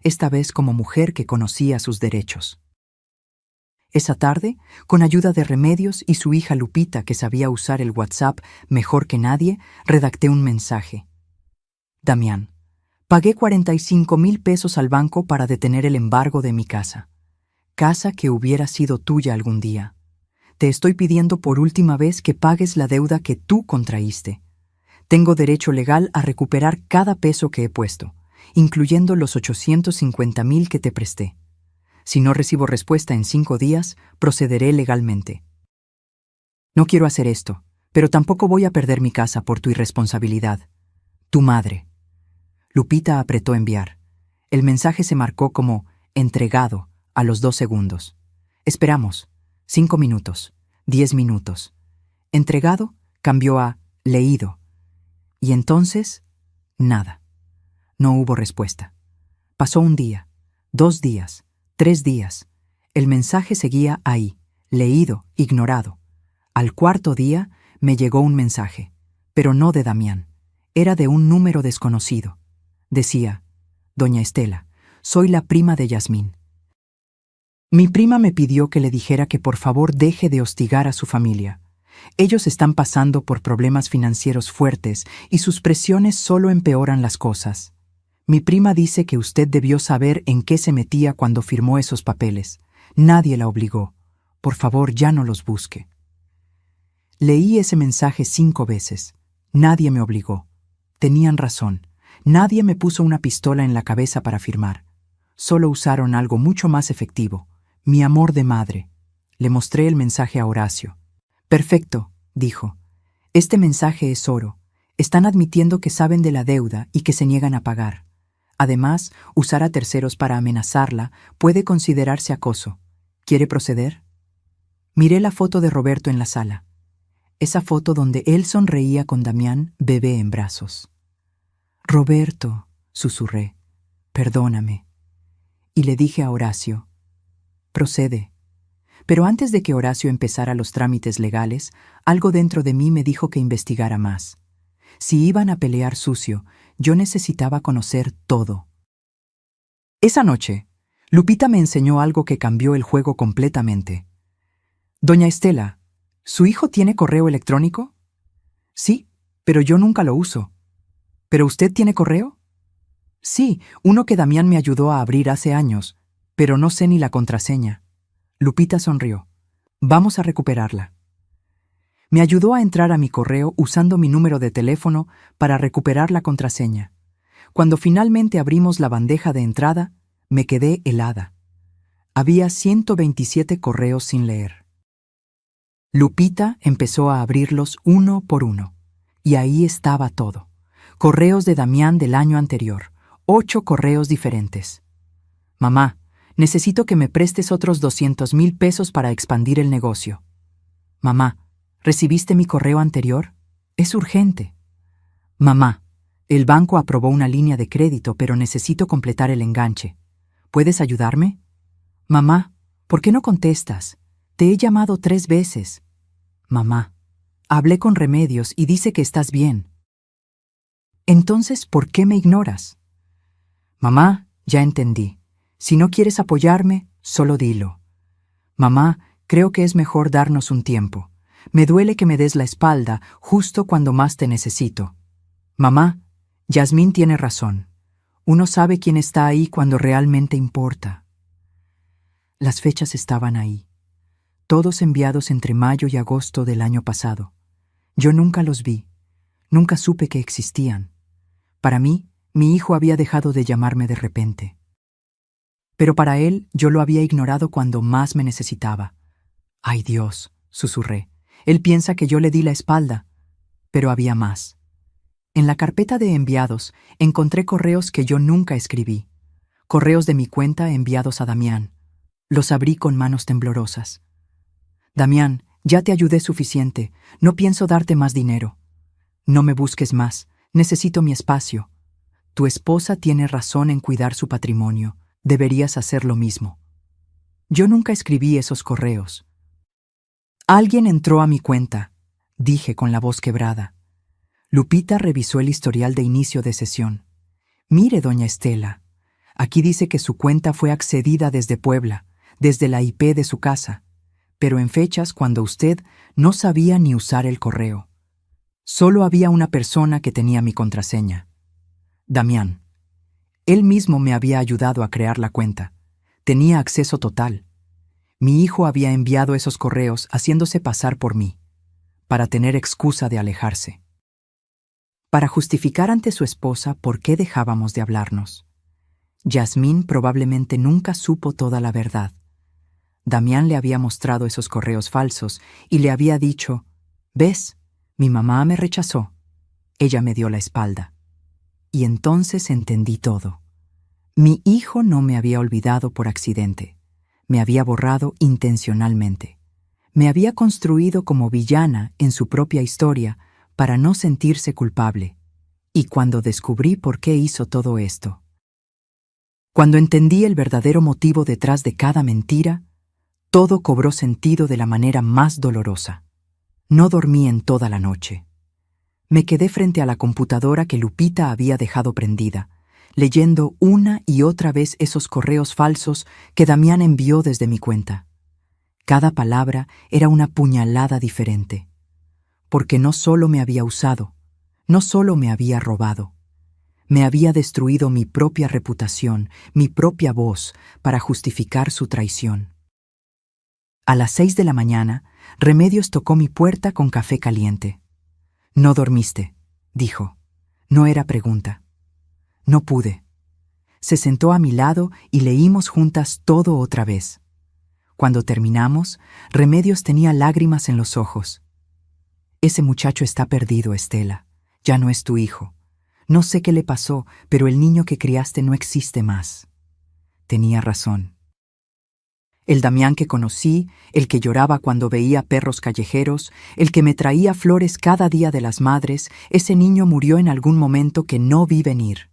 Esta vez como mujer que conocía sus derechos. Esa tarde, con ayuda de Remedios y su hija Lupita, que sabía usar el WhatsApp mejor que nadie, redacté un mensaje. Damián, pagué 45,000 pesos al banco para detener el embargo de mi casa. Casa que hubiera sido tuya algún día. Te estoy pidiendo por última vez que pagues la deuda que tú contraíste. Tengo derecho legal a recuperar cada peso que he puesto, incluyendo los 850,000 que te presté. Si no recibo respuesta en 5 días, procederé legalmente. No quiero hacer esto, pero tampoco voy a perder mi casa por tu irresponsabilidad. Tu madre. Lupita apretó enviar. El mensaje se marcó como entregado a los 2 segundos. Esperamos. 5 minutos. 10 minutos. Entregado cambió a leído. Y entonces, nada. No hubo respuesta. Pasó un día, 2 días, 3 días. El mensaje seguía ahí, leído, ignorado. Al 4.º día me llegó un mensaje, pero no de Damián. Era de un número desconocido. Decía, Doña Estela, soy la prima de Yasmín. Mi prima me pidió que le dijera que por favor deje de hostigar a su familia. Ellos están pasando por problemas financieros fuertes y sus presiones solo empeoran las cosas. Mi prima dice que usted debió saber en qué se metía cuando firmó esos papeles. Nadie la obligó. Por favor, ya no los busque. Leí ese mensaje 5 veces. Nadie me obligó. Tenían razón. Nadie me puso una pistola en la cabeza para firmar. Solo usaron algo mucho más efectivo. Mi amor de madre. Le mostré el mensaje a Horacio. Perfecto, dijo. Este mensaje es oro. Están admitiendo que saben de la deuda y que se niegan a pagar. Además, usar a terceros para amenazarla puede considerarse acoso. ¿Quiere proceder? Miré la foto de Roberto en la sala. Esa foto donde él sonreía con Damián, bebé en brazos. Roberto, susurré, perdóname. Y le dije a Horacio, procede. Pero antes de que Horacio empezara los trámites legales, algo dentro de mí me dijo que investigara más. Si iban a pelear sucio, yo necesitaba conocer todo. Esa noche, Lupita me enseñó algo que cambió el juego completamente. Doña Estela, ¿su hijo tiene correo electrónico? Sí, pero yo nunca lo uso. ¿Pero usted tiene correo? Sí, uno que Damián me ayudó a abrir hace años, pero no sé ni la contraseña. Lupita sonrió. Vamos a recuperarla. Me ayudó a entrar a mi correo usando mi número de teléfono para recuperar la contraseña. Cuando finalmente abrimos la bandeja de entrada, me quedé helada. Había 127 correos sin leer. Lupita empezó a abrirlos uno por uno, y ahí estaba todo. Correos de Damián del año anterior, 8 correos diferentes. Mamá, necesito que me prestes otros 200,000 pesos para expandir el negocio. Mamá, ¿recibiste mi correo anterior? Es urgente. Mamá, el banco aprobó una línea de crédito, pero necesito completar el enganche. ¿Puedes ayudarme? Mamá, ¿por qué no contestas? Te he llamado 3 veces. Mamá, hablé con Remedios y dice que estás bien. Entonces, ¿por qué me ignoras? Mamá, ya entendí. Si no quieres apoyarme, solo dilo. Mamá, creo que es mejor darnos un tiempo. Me duele que me des la espalda justo cuando más te necesito. Mamá, Yasmín tiene razón. Uno sabe quién está ahí cuando realmente importa. Las fechas estaban ahí, todos enviados entre mayo y agosto del año pasado. Yo nunca los vi, nunca supe que existían. Para mí, mi hijo había dejado de llamarme de repente. Pero para él, yo lo había ignorado cuando más me necesitaba. ¡Ay Dios!, susurré. Él piensa que yo le di la espalda. Pero había más. En la carpeta de enviados encontré correos que yo nunca escribí. Correos de mi cuenta enviados a Damián. Los abrí con manos temblorosas. Damián, ya te ayudé suficiente. No pienso darte más dinero. No me busques más. Necesito mi espacio. Tu esposa tiene razón en cuidar su patrimonio. Deberías hacer lo mismo. Yo nunca escribí esos correos. Alguien entró a mi cuenta, dije con la voz quebrada. Lupita revisó el historial de inicio de sesión. Mire, doña Estela, aquí dice que su cuenta fue accedida desde Puebla, desde la IP de su casa, pero en fechas cuando usted no sabía ni usar el correo. Solo había una persona que tenía mi contraseña. Damián. Él mismo me había ayudado a crear la cuenta. Tenía acceso total. Mi hijo había enviado esos correos haciéndose pasar por mí, para tener excusa de alejarse. Para justificar ante su esposa por qué dejábamos de hablarnos. Yasmín probablemente nunca supo toda la verdad. Damián le había mostrado esos correos falsos y le había dicho, «¿Ves? Mi mamá me rechazó. Ella me dio la espalda». Y entonces entendí todo. Mi hijo no me había olvidado por accidente. Me había borrado intencionalmente. Me había construido como villana en su propia historia para no sentirse culpable. Y cuando descubrí por qué hizo todo esto, cuando entendí el verdadero motivo detrás de cada mentira, todo cobró sentido de la manera más dolorosa. No dormí en toda la noche. Me quedé frente a la computadora que Lupita había dejado prendida, leyendo una y otra vez esos correos falsos que Damián envió desde mi cuenta. Cada palabra era una puñalada diferente, porque no solo me había usado, no solo me había robado, me había destruido mi propia reputación, mi propia voz, para justificar su traición. A las 6 de la mañana, Remedios tocó mi puerta con café caliente. «No dormiste», dijo. No era pregunta. No pude. Se sentó a mi lado y leímos juntas todo otra vez. Cuando terminamos, Remedios tenía lágrimas en los ojos. «Ese muchacho está perdido, Estela. Ya no es tu hijo. No sé qué le pasó, pero el niño que criaste no existe más». Tenía razón. El Damián que conocí, el que lloraba cuando veía perros callejeros, el que me traía flores cada día de las madres, ese niño murió en algún momento que no vi venir.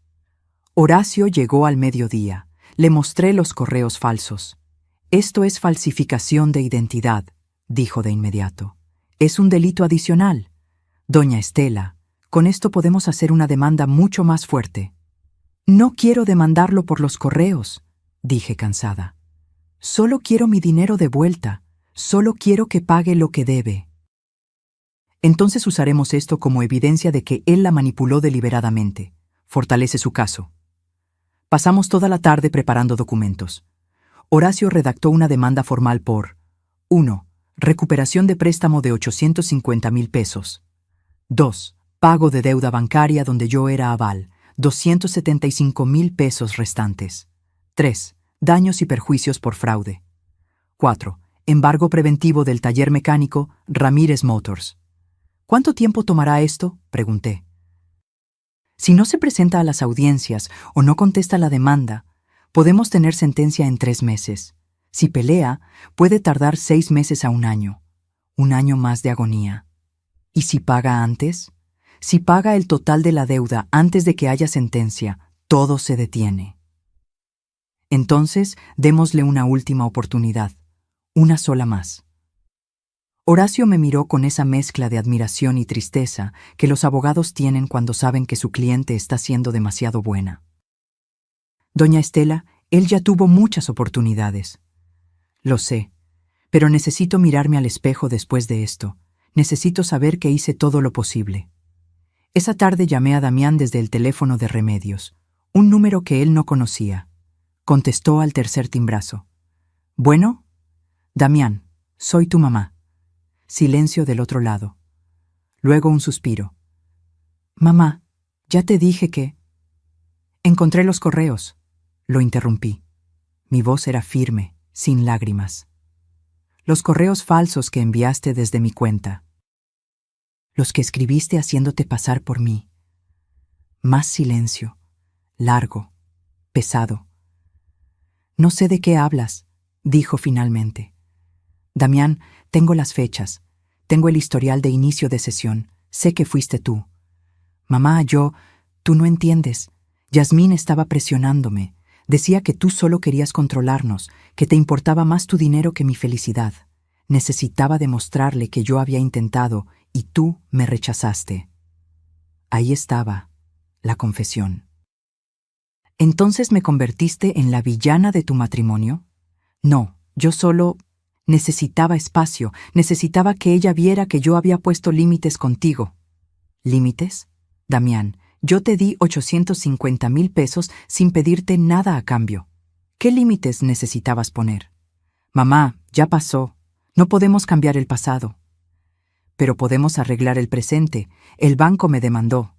Horacio llegó al mediodía. Le mostré los correos falsos. «Esto es falsificación de identidad», dijo de inmediato. «Es un delito adicional. Doña Estela, Con esto podemos hacer una demanda mucho más fuerte. No quiero demandarlo por los correos, dije cansada. Solo quiero mi dinero de vuelta. Solo quiero que pague lo que debe. Entonces usaremos esto como evidencia de que él la manipuló deliberadamente. Fortalece su caso. Pasamos toda la tarde preparando documentos. Horacio redactó una demanda formal por 1. Recuperación de préstamo de 850,000 pesos. 2. Pago de deuda bancaria donde yo era aval, 275,000 pesos restantes. 3. Daños y perjuicios por fraude. 4. Embargo preventivo del taller mecánico Ramírez Motors. ¿Cuánto tiempo tomará esto?, pregunté. Si no se presenta a las audiencias o no contesta la demanda, podemos tener sentencia en 3 meses. Si pelea, puede tardar 6 meses a 1 año. 1 año más de agonía. ¿Y si paga antes? Si paga el total de la deuda antes de que haya sentencia, todo se detiene. Entonces, démosle una última oportunidad. Una sola más. Horacio me miró con esa mezcla de admiración y tristeza que los abogados tienen cuando saben que su cliente está siendo demasiado buena. Doña Estela, él ya tuvo muchas oportunidades. Lo sé, pero necesito mirarme al espejo después de esto. Necesito saber que hice todo lo posible. Esa tarde llamé a Damián desde el teléfono de Remedios, un número que él no conocía. Contestó al tercer timbrazo. «Bueno, Damián, soy tu mamá». Silencio del otro lado. Luego un suspiro. «Mamá, ya te dije que...». «Encontré los correos», lo interrumpí. Mi voz era firme, sin lágrimas. «Los correos falsos que enviaste desde mi cuenta. Los que escribiste haciéndote pasar por mí». Más silencio, largo, pesado. «No sé de qué hablas», dijo finalmente. «Damián, tengo las fechas, tengo el historial de inicio de sesión, sé que fuiste tú». «Mamá, tú no entiendes. Yasmín estaba presionándome. Decía que tú solo querías controlarnos, que te importaba más tu dinero que mi felicidad. Necesitaba demostrarle que yo había intentado y tú me rechazaste». Ahí estaba, la confesión. «¿Entonces me convertiste en la villana de tu matrimonio?» «No, yo solo necesitaba espacio, necesitaba que ella viera que yo había puesto límites contigo». «¿Límites? Damián, yo te di 850,000 pesos sin pedirte nada a cambio. ¿Qué límites necesitabas poner?» «Mamá, ya pasó. No podemos cambiar el pasado». «Pero podemos arreglar el presente. El banco me demandó.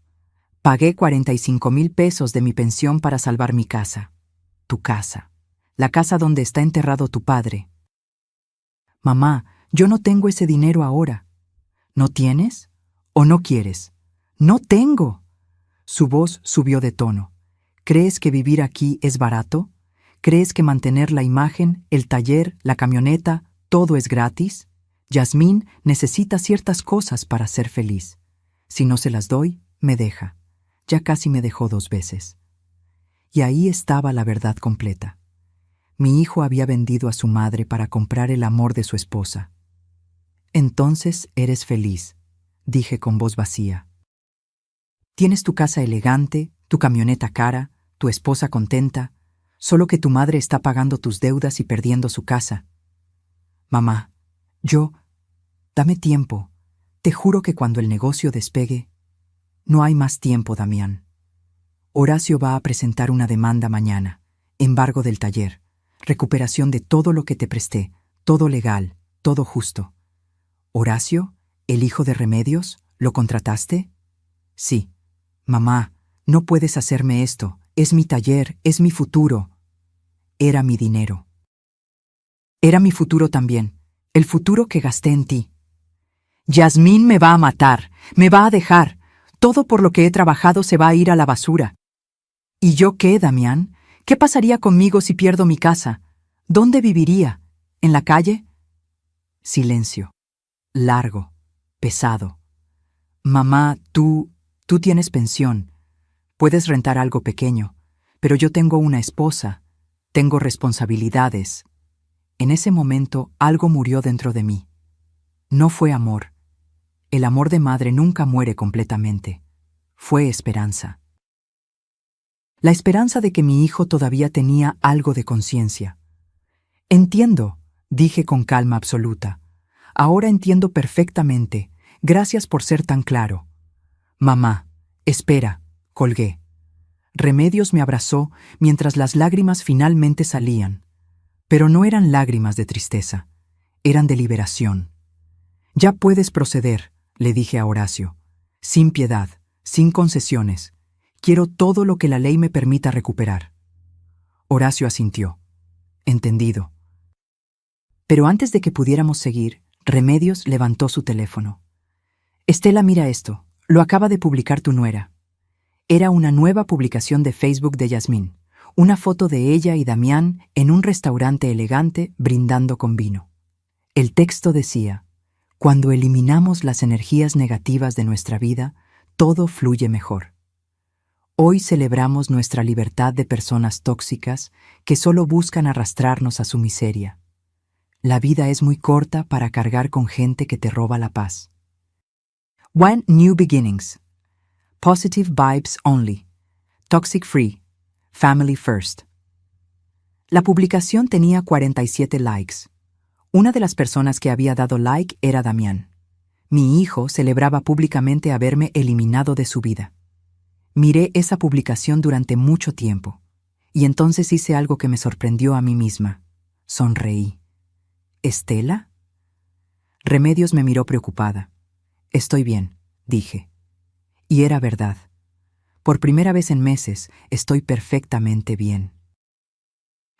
Pagué 45,000 pesos de mi pensión para salvar mi casa. Tu casa. La casa donde está enterrado tu padre». «Mamá, yo no tengo ese dinero ahora». «¿No tienes? ¿O no quieres?» «No tengo». Su voz subió de tono. «¿Crees que vivir aquí es barato? ¿Crees que mantener la imagen, el taller, la camioneta, todo es gratis? Yasmín necesita ciertas cosas para ser feliz. Si no se las doy, me deja. Ya casi me dejó 2 veces». Y ahí estaba la verdad completa. Mi hijo había vendido a su madre para comprar el amor de su esposa. «Entonces eres feliz», dije con voz vacía. «Tienes tu casa elegante, tu camioneta cara, tu esposa contenta, solo que tu madre está pagando tus deudas y perdiendo su casa». «Mamá, dame tiempo. Te juro que cuando el negocio despegue...». «No hay más tiempo, Damián. Horacio va a presentar una demanda mañana. Embargo del taller. Recuperación de todo lo que te presté. Todo legal, todo justo». «¿Horacio? ¿El hijo de Remedios? ¿Lo contrataste?» «Sí». «Mamá, no puedes hacerme esto. Es mi taller, es mi futuro». Era mi dinero. Era mi futuro también. El futuro que gasté en ti. «Yasmín me va a matar. Me va a dejar. Todo por lo que he trabajado se va a ir a la basura». «¿Y yo qué, Damián? ¿Qué pasaría conmigo si pierdo mi casa? ¿Dónde viviría? ¿En la calle?» Silencio. Largo. Pesado. «Mamá, tú tienes pensión. Puedes rentar algo pequeño. Pero yo tengo una esposa. Tengo responsabilidades». En ese momento algo murió dentro de mí. No fue amor. El amor de madre nunca muere completamente. fue esperanza. La esperanza de que mi hijo todavía tenía algo de conciencia. Entiendo, dije con calma absoluta. Ahora entiendo perfectamente. Gracias por ser tan claro. Mamá, espera, colgué. Remedios me abrazó mientras las lágrimas finalmente salían. Pero no eran lágrimas de tristeza, eran de liberación. Ya puedes proceder, le dije a Horacio. Sin piedad, sin concesiones. Quiero todo lo que la ley me permita recuperar. Horacio asintió. Entendido. Pero antes de que pudiéramos seguir, Remedios levantó su teléfono. Estela, mira esto. Lo acaba de publicar tu nuera. Era una nueva publicación de Facebook de Yasmín. Una foto de ella y Damián en un restaurante elegante brindando con vino. El texto decía: cuando eliminamos las energías negativas de nuestra vida, todo fluye mejor. Hoy celebramos nuestra libertad de personas tóxicas que solo buscan arrastrarnos a su miseria. La vida es muy corta para cargar con gente que te roba la paz. One New Beginnings. Positive Vibes Only. Toxic Free. Family First. La publicación tenía 47 likes. Una de las personas que había dado like era Damián. Mi hijo celebraba públicamente haberme eliminado de su vida. Miré esa publicación durante mucho tiempo, y entonces hice algo que me sorprendió a mí misma. Sonreí. ¿Estela? Remedios me miró preocupada. Estoy bien, dije. Y era verdad. Por primera vez en meses, estoy perfectamente bien.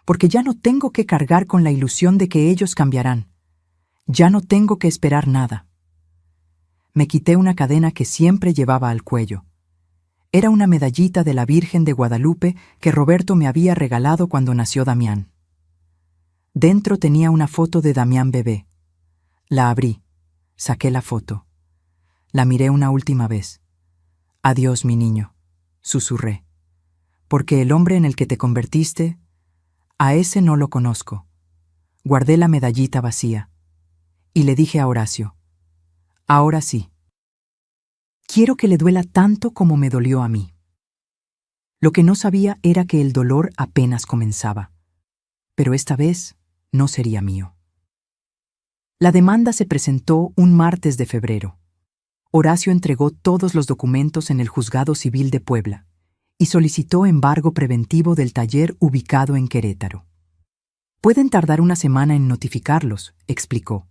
Porque ya no tengo que cargar con la ilusión de que ellos cambiarán. Ya no tengo que esperar nada. Me quité una cadena que siempre llevaba al cuello. Era una medallita de la Virgen de Guadalupe que Roberto me había regalado cuando nació Damián. Dentro tenía una foto de Damián bebé. La abrí, saqué la foto. La miré una última vez. Adiós, mi niño, susurré. Porque el hombre en el que te convertiste, a ese no lo conozco. Guardé la medallita vacía. Y le dije a Horacio: ahora sí. Quiero que le duela tanto como me dolió a mí. Lo que no sabía era que el dolor apenas comenzaba. Pero esta vez no sería mío. La demanda se presentó un martes de febrero. Horacio entregó todos los documentos en el Juzgado Civil de Puebla y solicitó embargo preventivo del taller ubicado en Querétaro. Pueden tardar una semana en notificarlos, explicó.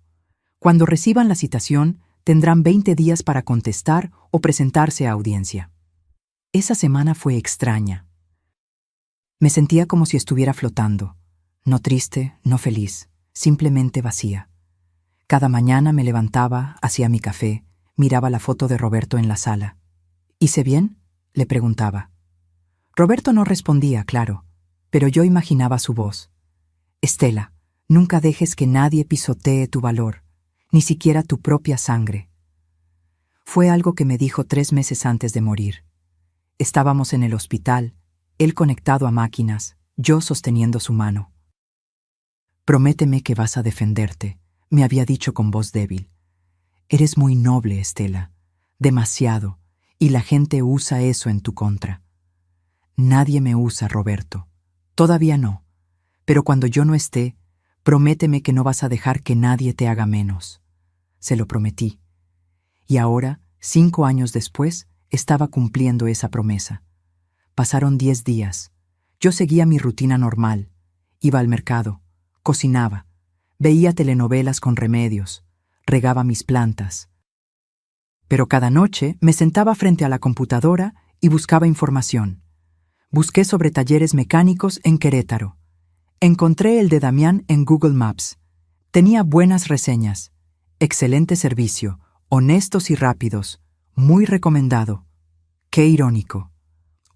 Cuando reciban la citación, tendrán 20 días para contestar o presentarse a audiencia. Esa semana fue extraña. Me sentía como si estuviera flotando, no triste, no feliz, simplemente vacía. Cada mañana me levantaba, hacía mi café, miraba la foto de Roberto en la sala. ¿Hice bien?, le preguntaba. Roberto no respondía, claro, pero yo imaginaba su voz. Estela, nunca dejes que nadie pisotee tu valor, ni siquiera tu propia sangre. Fue algo que me dijo 3 meses antes de morir. Estábamos en el hospital, él conectado a máquinas, yo sosteniendo su mano. Prométeme que vas a defenderte, me había dicho con voz débil. Eres muy noble, Estela, demasiado, y la gente usa eso en tu contra. Nadie me usa, Roberto. Todavía no, pero cuando yo no esté, prométeme que no vas a dejar que nadie te haga menos. Se lo prometí. Y ahora, 5 años después, estaba cumpliendo esa promesa. Pasaron 10 días. Yo seguía mi rutina normal. Iba al mercado, cocinaba, veía telenovelas con Remedios, regaba mis plantas. Pero cada noche me sentaba frente a la computadora y buscaba información. Busqué sobre talleres mecánicos en Querétaro. Encontré el de Damián en Google Maps. Tenía buenas reseñas, excelente servicio, honestos y rápidos, muy recomendado. Qué irónico.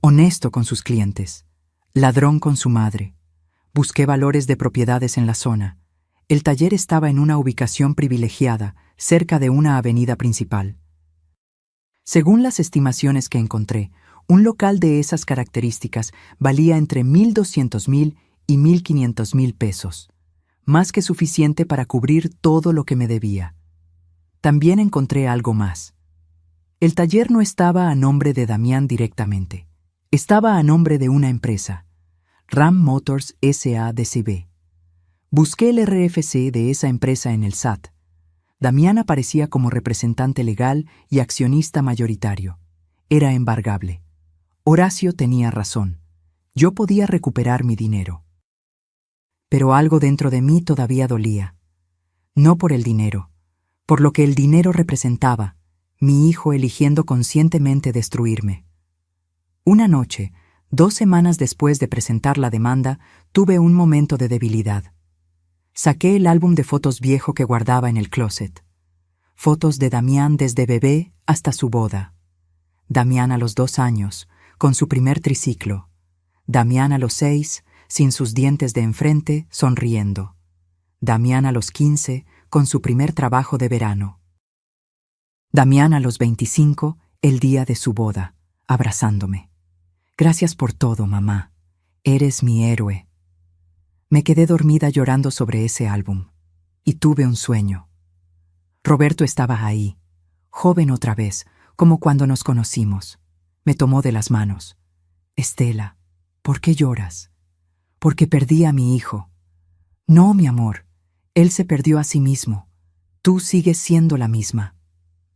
Honesto con sus clientes, ladrón con su madre. Busqué valores de propiedades en la zona. El taller estaba en una ubicación privilegiada, cerca de una avenida principal. Según las estimaciones que encontré, un local de esas características valía entre 1,200,000 y 1,500,000 pesos, más que suficiente para cubrir todo lo que me debía. También encontré algo más. El taller no estaba a nombre de Damián directamente. Estaba a nombre de una empresa, Ram Motors S.A.D.C.B. Busqué el RFC de esa empresa en el SAT. Damián aparecía como representante legal y accionista mayoritario. Era embargable. Horacio tenía razón. Yo podía recuperar mi dinero. Pero algo dentro de mí todavía dolía. No por el dinero, por lo que el dinero representaba, mi hijo eligiendo conscientemente destruirme. Una noche, 2 semanas después de presentar la demanda, tuve un momento de debilidad. Saqué el álbum de fotos viejo que guardaba en el closet. Fotos de Damián desde bebé hasta su boda. Damián a los 2 años, con su primer triciclo. Damián a los 6, sin sus dientes de enfrente, sonriendo. Damián a los 15, con su primer trabajo de verano. Damián a los 25, el día de su boda, abrazándome. Gracias por todo, mamá. Eres mi héroe. Me quedé dormida llorando sobre ese álbum. Y tuve un sueño. Roberto estaba ahí, joven otra vez, como cuando nos conocimos. Me tomó de las manos. Estela, ¿por qué lloras? Porque perdí a mi hijo. No, mi amor, él se perdió a sí mismo. Tú sigues siendo la misma.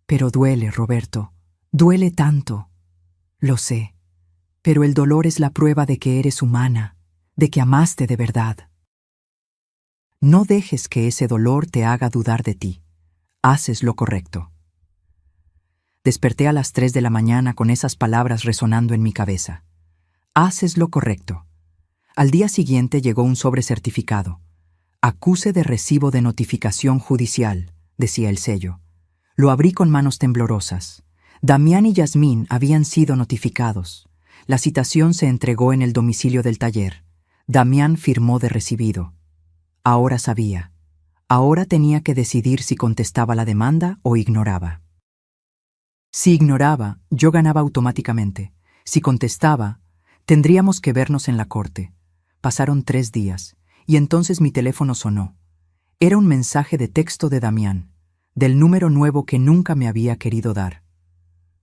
Pero duele, Roberto, duele tanto. Lo sé, pero el dolor es la prueba de que eres humana, de que amaste de verdad. No dejes que ese dolor te haga dudar de ti. Haces lo correcto. Desperté a las 3 de la mañana con esas palabras resonando en mi cabeza. Haces lo correcto. Al día siguiente llegó un sobre certificado. Acuse de recibo de notificación judicial, decía el sello. Lo abrí con manos temblorosas. Damián y Yasmín habían sido notificados. La citación se entregó en el domicilio del taller. Damián firmó de recibido. Ahora sabía. Ahora tenía que decidir si contestaba la demanda o ignoraba. Si ignoraba, yo ganaba automáticamente. Si contestaba, tendríamos que vernos en la corte. Pasaron 3 días, y entonces mi teléfono sonó. Era un mensaje de texto de Damián, del número nuevo que nunca me había querido dar.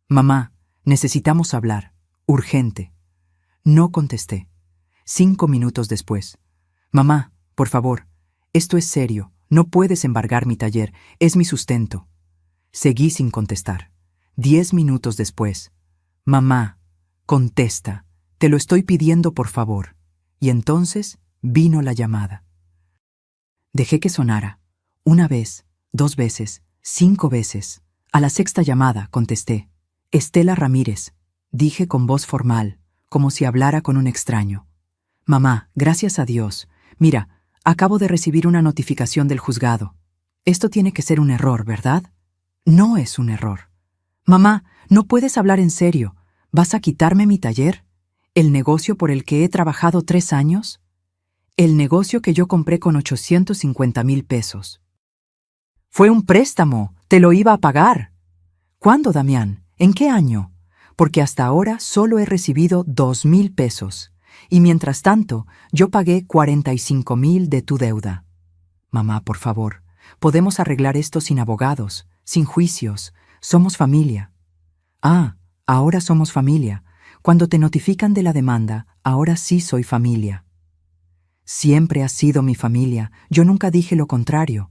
Mamá, necesitamos hablar. Urgente. No contesté. 5 minutos después. Mamá, por favor, esto es serio. No puedes embargar mi taller. Es mi sustento. Seguí sin contestar. 10 minutos después. Mamá, contesta. Te lo estoy pidiendo por favor. Y entonces vino la llamada. Dejé que sonara. 1 vez, 2 veces, 5 veces. A la 6ª llamada contesté. Estela Ramírez, dije con voz formal, como si hablara con un extraño. Mamá, gracias a Dios. Mira, acabo de recibir una notificación del juzgado. Esto tiene que ser un error, ¿verdad? No es un error. Mamá, no puedes hablar en serio. ¿Vas a quitarme mi taller? ¿El negocio por el que he trabajado 3 años? El negocio que yo compré con 850,000 pesos. Fue un préstamo. Te lo iba a pagar. ¿Cuándo, Damián? ¿En qué año? Porque hasta ahora solo he recibido 2,000 pesos. Y mientras tanto, yo pagué 45,000 de tu deuda. Mamá, por favor, podemos arreglar esto sin abogados, sin juicios. Somos familia. Ah, ahora somos familia. Cuando te notifican de la demanda, ahora sí soy familia. Siempre has sido mi familia. Yo nunca dije lo contrario.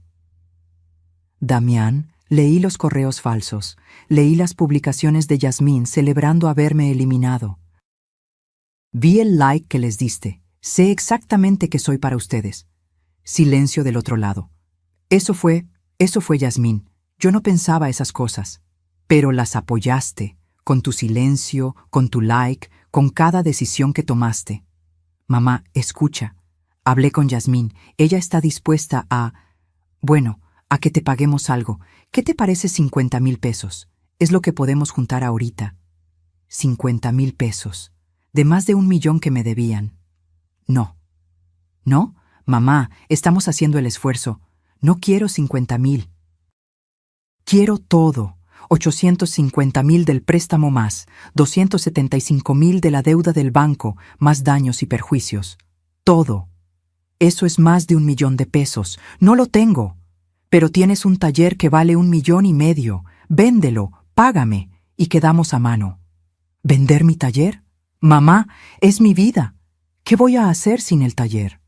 Damián, leí los correos falsos. Leí las publicaciones de Yasmín celebrando haberme eliminado. Vi el like que les diste. Sé exactamente que soy para ustedes. Silencio del otro lado. Eso fue Yasmín. Yo no pensaba esas cosas. Pero las apoyaste, con tu silencio, con tu like, con cada decisión que tomaste. Mamá, escucha. Hablé con Yasmín. Ella está dispuesta a que te paguemos algo. ¿Qué te parece 50,000 pesos? Es lo que podemos juntar ahorita. 50,000 pesos. De más de 1,000,000 que me debían. No. ¿No? Mamá, estamos haciendo el esfuerzo. No quiero 50,000. Quiero todo. 850,000 del préstamo más, 275,000 de la deuda del banco, más daños y perjuicios. Todo. Eso es más de 1,000,000 de pesos. No lo tengo. Pero tienes un taller que vale 1,5 millones. Véndelo, págame, y quedamos a mano. ¿Vender mi taller? Mamá, es mi vida. ¿Qué voy a hacer sin el taller?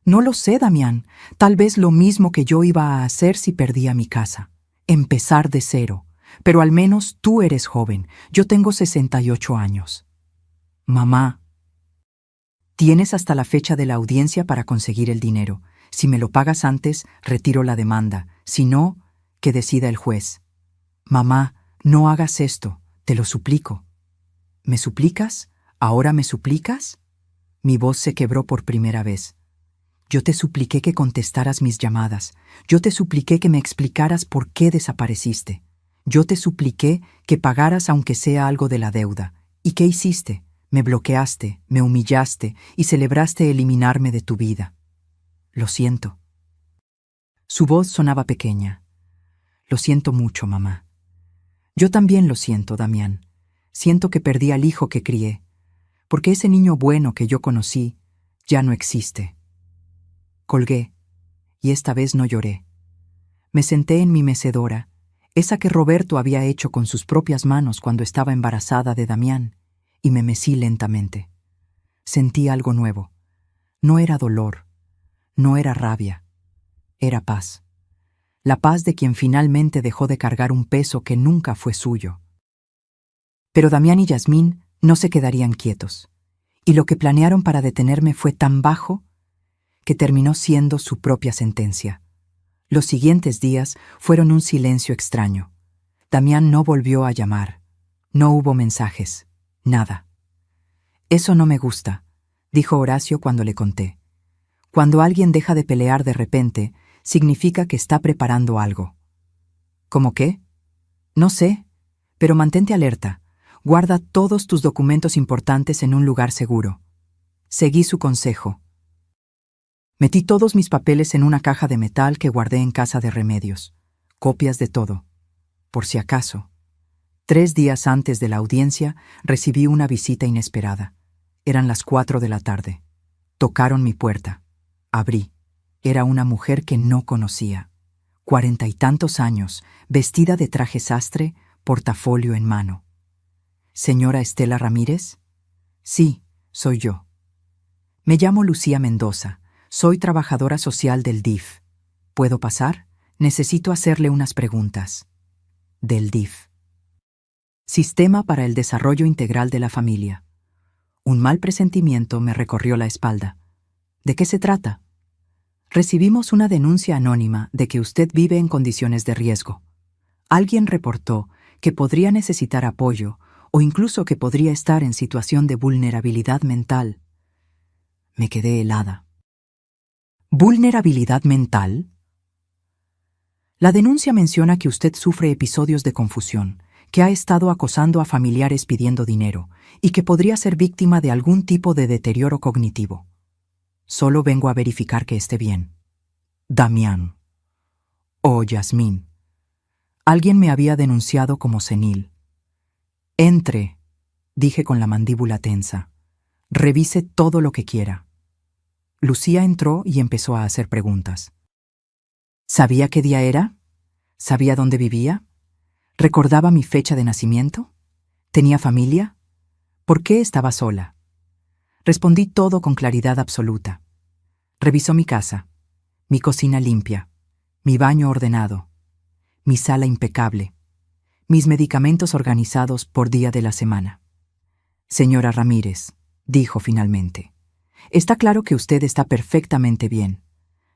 No lo sé, Damián. Tal vez lo mismo que yo iba a hacer si perdía mi casa. Empezar de cero. Pero al menos tú eres joven. Yo tengo 68 años. Mamá, tienes hasta la fecha de la audiencia para conseguir el dinero. Si me lo pagas antes, retiro la demanda. Si no, que decida el juez. Mamá, no hagas esto. Te lo suplico. ¿Me suplicas? ¿Ahora me suplicas? Mi voz se quebró por primera vez. Yo te supliqué que contestaras mis llamadas. Yo te supliqué que me explicaras por qué desapareciste. Yo te supliqué que pagaras aunque sea algo de la deuda. ¿Y qué hiciste? Me bloqueaste, me humillaste y celebraste eliminarme de tu vida. Lo siento. Su voz sonaba pequeña. Lo siento mucho, mamá. Yo también lo siento, Damián. Siento que perdí al hijo que crié, porque ese niño bueno que yo conocí ya no existe. Colgué, y esta vez no lloré. Me senté en mi mecedora, esa que Roberto había hecho con sus propias manos cuando estaba embarazada de Damián, y me mecí lentamente. Sentí algo nuevo. No era dolor, no era rabia, era paz. La paz de quien finalmente dejó de cargar un peso que nunca fue suyo. Pero Damián y Yasmín no se quedarían quietos, y lo que planearon para detenerme fue tan bajo que terminó siendo su propia sentencia. Los siguientes días fueron un silencio extraño. Damián no volvió a llamar. No hubo mensajes. Nada. Eso no me gusta, dijo Horacio cuando le conté. Cuando alguien deja de pelear de repente, significa que está preparando algo. ¿Cómo qué? No sé, pero mantente alerta. Guarda todos tus documentos importantes en un lugar seguro. Seguí su consejo. Metí todos mis papeles en una caja de metal que guardé en casa de Remedios. Copias de todo. Por si acaso. 3 días antes de la audiencia, recibí una visita inesperada. Eran las 4 de la tarde. Tocaron mi puerta. Abrí. Era una mujer que no conocía. 40 y tantos años, vestida de traje sastre, portafolio en mano. ¿Señora Estela Ramírez? Sí, soy yo. Me llamo Lucía Mendoza. Soy trabajadora social del DIF. ¿Puedo pasar? Necesito hacerle unas preguntas. Del DIF. Sistema para el Desarrollo Integral de la Familia. Un mal presentimiento me recorrió la espalda. ¿De qué se trata? Recibimos una denuncia anónima de que usted vive en condiciones de riesgo. Alguien reportó que podría necesitar apoyo o incluso que podría estar en situación de vulnerabilidad mental. Me quedé helada. ¿Vulnerabilidad mental? La denuncia menciona que usted sufre episodios de confusión, que ha estado acosando a familiares pidiendo dinero y que podría ser víctima de algún tipo de deterioro cognitivo. Solo vengo a verificar que esté bien. Damián. Oh, Yasmín. Alguien me había denunciado como senil. Entre, dije con la mandíbula tensa. Revise todo lo que quiera. Lucía entró y empezó a hacer preguntas. ¿Sabía qué día era? ¿Sabía dónde vivía? ¿Recordaba mi fecha de nacimiento? ¿Tenía familia? ¿Por qué estaba sola? Respondí todo con claridad absoluta. Revisó mi casa, mi cocina limpia, mi baño ordenado, mi sala impecable, mis medicamentos organizados por día de la semana. Señora Ramírez, dijo finalmente, está claro que usted está perfectamente bien.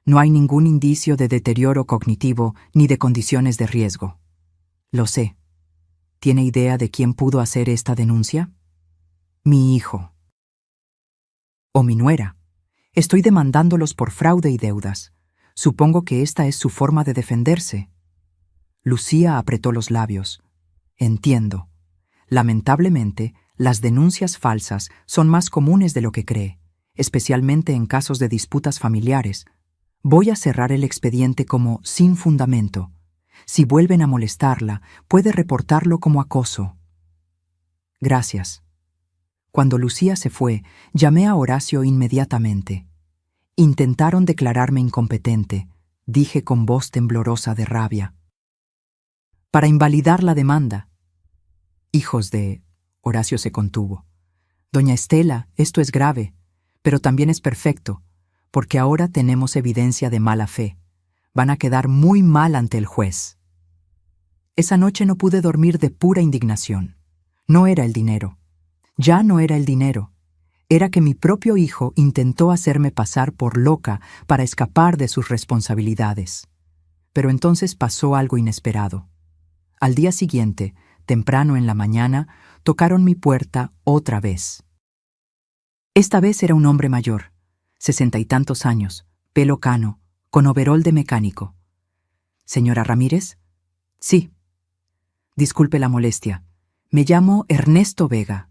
No hay ningún indicio de deterioro cognitivo ni de condiciones de riesgo. Lo sé. ¿Tiene idea de quién pudo hacer esta denuncia? Mi hijo. O mi nuera. Estoy demandándolos por fraude y deudas. Supongo que esta es su forma de defenderse. Lucía apretó los labios. Entiendo. Lamentablemente, las denuncias falsas son más comunes de lo que cree, especialmente en casos de disputas familiares. Voy a cerrar el expediente como sin fundamento. Si vuelven a molestarla, puede reportarlo como acoso. Gracias. Cuando Lucía se fue, llamé a Horacio inmediatamente. Intentaron declararme incompetente, dije con voz temblorosa de rabia. Para invalidar la demanda. Hijos de... Horacio se contuvo. Doña Estela, esto es grave, pero también es perfecto, porque ahora tenemos evidencia de mala fe. Van a quedar muy mal ante el juez. Esa noche no pude dormir de pura indignación. No era el dinero. Ya no era el dinero. Era que mi propio hijo intentó hacerme pasar por loca para escapar de sus responsabilidades. Pero entonces pasó algo inesperado. Al día siguiente, temprano en la mañana, tocaron mi puerta otra vez. Esta vez era un hombre mayor, 60 y tantos años, pelo cano, con overol de mecánico. ¿Señora Ramírez? Sí. Disculpe la molestia. Me llamo Ernesto Vega.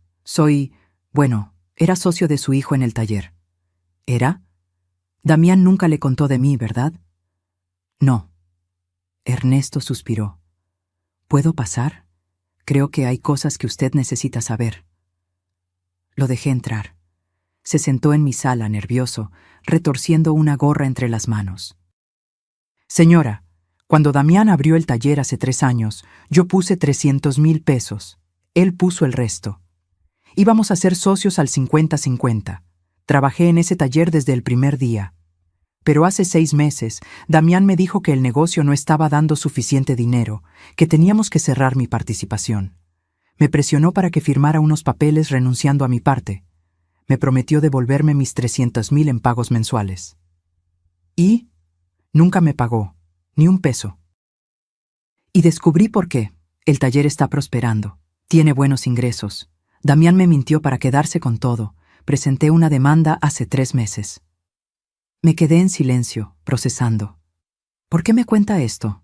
Era socio de su hijo en el taller. ¿Era? Damián nunca le contó de mí, ¿verdad? No. Ernesto suspiró. ¿Puedo pasar? Creo que hay cosas que usted necesita saber. Lo dejé entrar. Se sentó en mi sala, nervioso, retorciendo una gorra entre las manos. Señora, cuando Damián abrió el taller hace 3 años, yo puse 300,000 pesos. Él puso el resto. Íbamos a ser socios al 50-50. Trabajé en ese taller desde el primer día. Pero hace 6 meses, Damián me dijo que el negocio no estaba dando suficiente dinero, que teníamos que cerrar mi participación. Me presionó para que firmara unos papeles renunciando a mi parte. Me prometió devolverme mis 300,000 en pagos mensuales. Y nunca me pagó, ni un peso. Y descubrí por qué. El taller está prosperando. Tiene buenos ingresos. Damián me mintió para quedarse con todo. Presenté una demanda hace 3 meses. Me quedé en silencio, procesando. ¿Por qué me cuenta esto?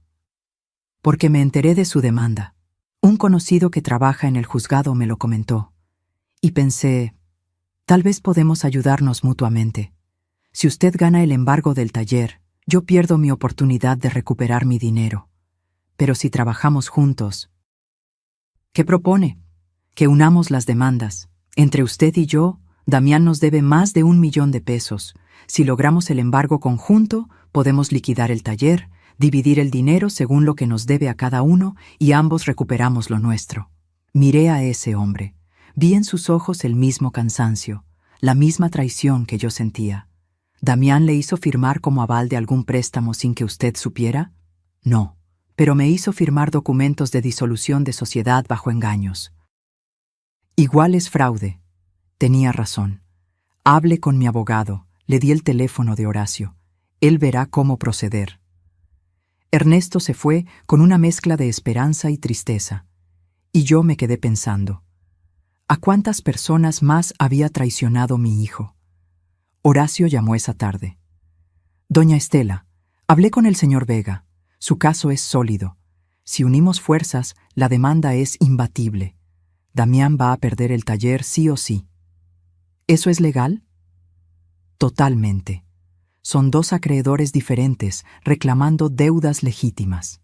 Porque me enteré de su demanda. Un conocido que trabaja en el juzgado me lo comentó. Y pensé, tal vez podemos ayudarnos mutuamente. Si usted gana el embargo del taller, yo pierdo mi oportunidad de recuperar mi dinero. Pero si trabajamos juntos... ¿Qué propone? Que unamos las demandas. Entre usted y yo, Damián nos debe más de 1 millón de pesos. Si logramos el embargo conjunto, podemos liquidar el taller, dividir el dinero según lo que nos debe a cada uno y ambos recuperamos lo nuestro. Miré a ese hombre. Vi en sus ojos el mismo cansancio, la misma traición que yo sentía. ¿Damián le hizo firmar como aval de algún préstamo sin que usted supiera? No, pero me hizo firmar documentos de disolución de sociedad bajo engaños. Igual es fraude. Tenía razón. Hable con mi abogado. Le di el teléfono de Horacio. Él verá cómo proceder. Ernesto se fue con una mezcla de esperanza y tristeza. Y yo me quedé pensando. ¿A cuántas personas más había traicionado mi hijo? Horacio llamó esa tarde. Doña Estela, hablé con el señor Vega. Su caso es sólido. Si unimos fuerzas, la demanda es imbatible. Damián va a perder el taller sí o sí. ¿Eso es legal? Totalmente. Son 2 acreedores diferentes reclamando deudas legítimas.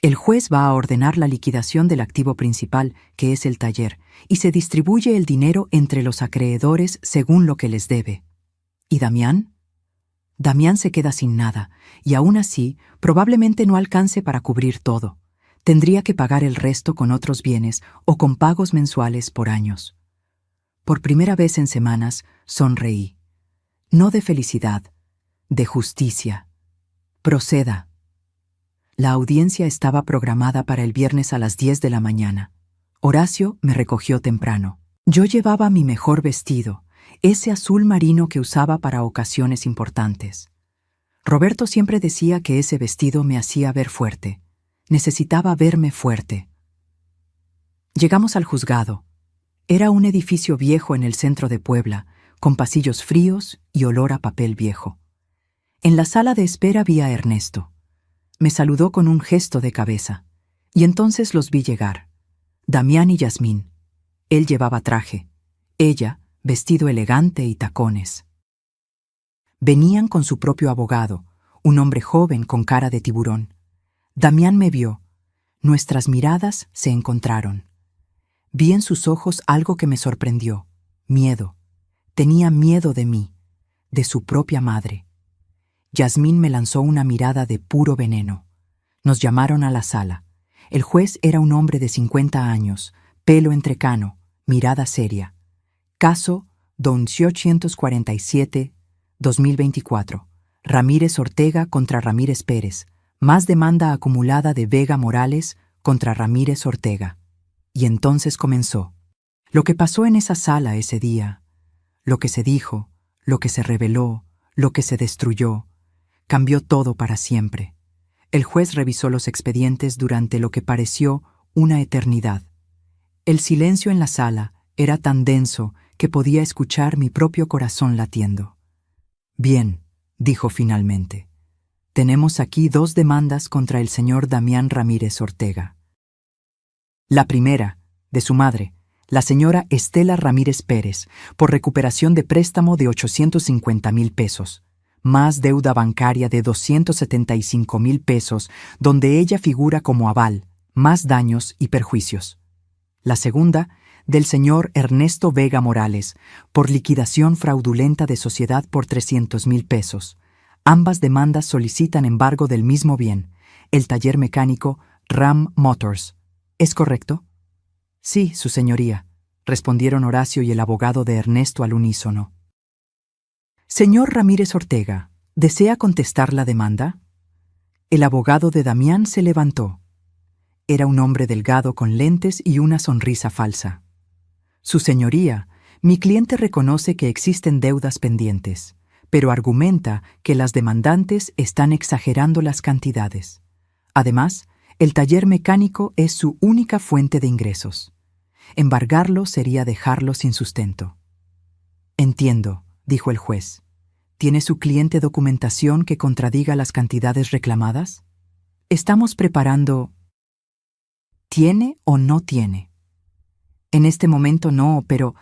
El juez va a ordenar la liquidación del activo principal, que es el taller, y se distribuye el dinero entre los acreedores según lo que les debe. ¿Y Damián? Damián se queda sin nada, y aún así probablemente no alcance para cubrir todo. Tendría que pagar el resto con otros bienes o con pagos mensuales por años. Por primera vez en semanas, sonreí. No de felicidad, de justicia. Proceda. La audiencia estaba programada para el viernes a las 10 de la mañana. Horacio me recogió temprano. Yo llevaba mi mejor vestido, ese azul marino que usaba para ocasiones importantes. Roberto siempre decía que ese vestido me hacía ver fuerte. Necesitaba verme fuerte. Llegamos al juzgado. Era un edificio viejo en el centro de Puebla, con pasillos fríos y olor a papel viejo. En la sala de espera vi a Ernesto. Me saludó con un gesto de cabeza, y entonces los vi llegar. Damián y Yasmín. Él llevaba traje, ella, vestido elegante y tacones. Venían con su propio abogado, un hombre joven con cara de tiburón. Damián me vio. Nuestras miradas se encontraron. Vi en sus ojos algo que me sorprendió, miedo. Tenía miedo de mí, de su propia madre. Yasmín me lanzó una mirada de puro veneno. Nos llamaron a la sala. El juez era un hombre de 50 años, pelo entrecano, mirada seria. Caso 247-2024. Ramírez Ortega contra Ramírez Pérez. Más demanda acumulada de Vega Morales contra Ramírez Ortega. Y entonces comenzó. Lo que pasó en esa sala ese día, lo que se dijo, lo que se reveló, lo que se destruyó, cambió todo para siempre. El juez revisó los expedientes durante lo que pareció una eternidad. El silencio en la sala era tan denso que podía escuchar mi propio corazón latiendo. Bien, dijo finalmente. Tenemos aquí 2 demandas contra el señor Damián Ramírez Ortega. La primera, de su madre, la señora Estela Ramírez Pérez, por recuperación de préstamo de 850,000 pesos, más deuda bancaria de 275,000 pesos, donde ella figura como aval, más daños y perjuicios. La segunda, del señor Ernesto Vega Morales, por liquidación fraudulenta de sociedad por 300,000 pesos. Ambas demandas solicitan embargo del mismo bien, el taller mecánico Ram Motors. ¿Es correcto? Sí, su señoría, respondieron Horacio y el abogado de Ernesto al unísono. Señor Ramírez Ortega, ¿desea contestar la demanda? El abogado de Damián se levantó. Era un hombre delgado con lentes y una sonrisa falsa. Su señoría, mi cliente reconoce que existen deudas pendientes, pero argumenta que las demandantes están exagerando las cantidades. Además, el taller mecánico es su única fuente de ingresos. Embargarlo sería dejarlo sin sustento. Entiendo, dijo el juez. ¿Tiene su cliente documentación que contradiga las cantidades reclamadas? Estamos preparando... ¿Tiene o no tiene? En este momento no, pero...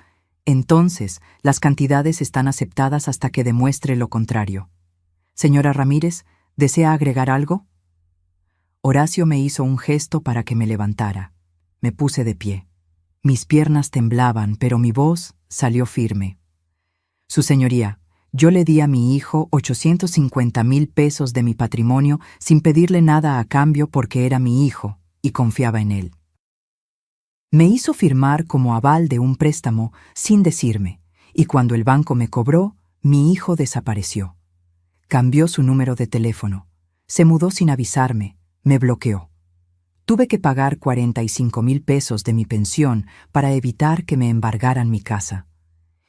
Entonces, las cantidades están aceptadas hasta que demuestre lo contrario. Señora Ramírez, ¿desea agregar algo? Horacio me hizo un gesto para que me levantara. Me puse de pie. Mis piernas temblaban, pero mi voz salió firme. Su señoría, yo le di a mi hijo 850,000 pesos de mi patrimonio sin pedirle nada a cambio porque era mi hijo y confiaba en él. Me hizo firmar como aval de un préstamo sin decirme, y cuando el banco me cobró, mi hijo desapareció. Cambió su número de teléfono, se mudó sin avisarme, me bloqueó. Tuve que pagar 45,000 pesos de mi pensión para evitar que me embargaran mi casa.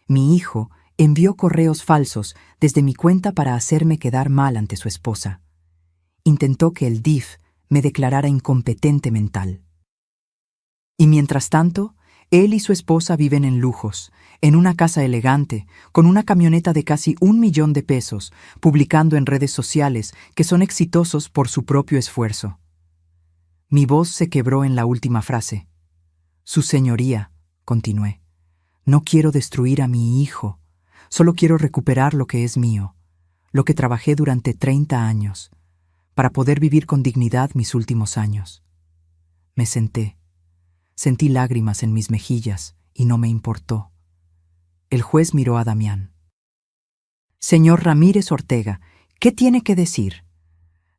Mi hijo envió correos falsos desde mi cuenta para hacerme quedar mal ante su esposa. Intentó que el DIF me declarara incompetente mental. Y mientras tanto, él y su esposa viven en lujos, en una casa elegante, con una camioneta de casi 1,000,000 de pesos, publicando en redes sociales que son exitosos por su propio esfuerzo. Mi voz se quebró en la última frase. Su señoría, continué, no quiero destruir a mi hijo, solo quiero recuperar lo que es mío, lo que trabajé durante 30 años, para poder vivir con dignidad mis últimos años. Me senté. Sentí lágrimas en mis mejillas y no me importó. El juez miró a Damián. Señor Ramírez Ortega, ¿qué tiene que decir?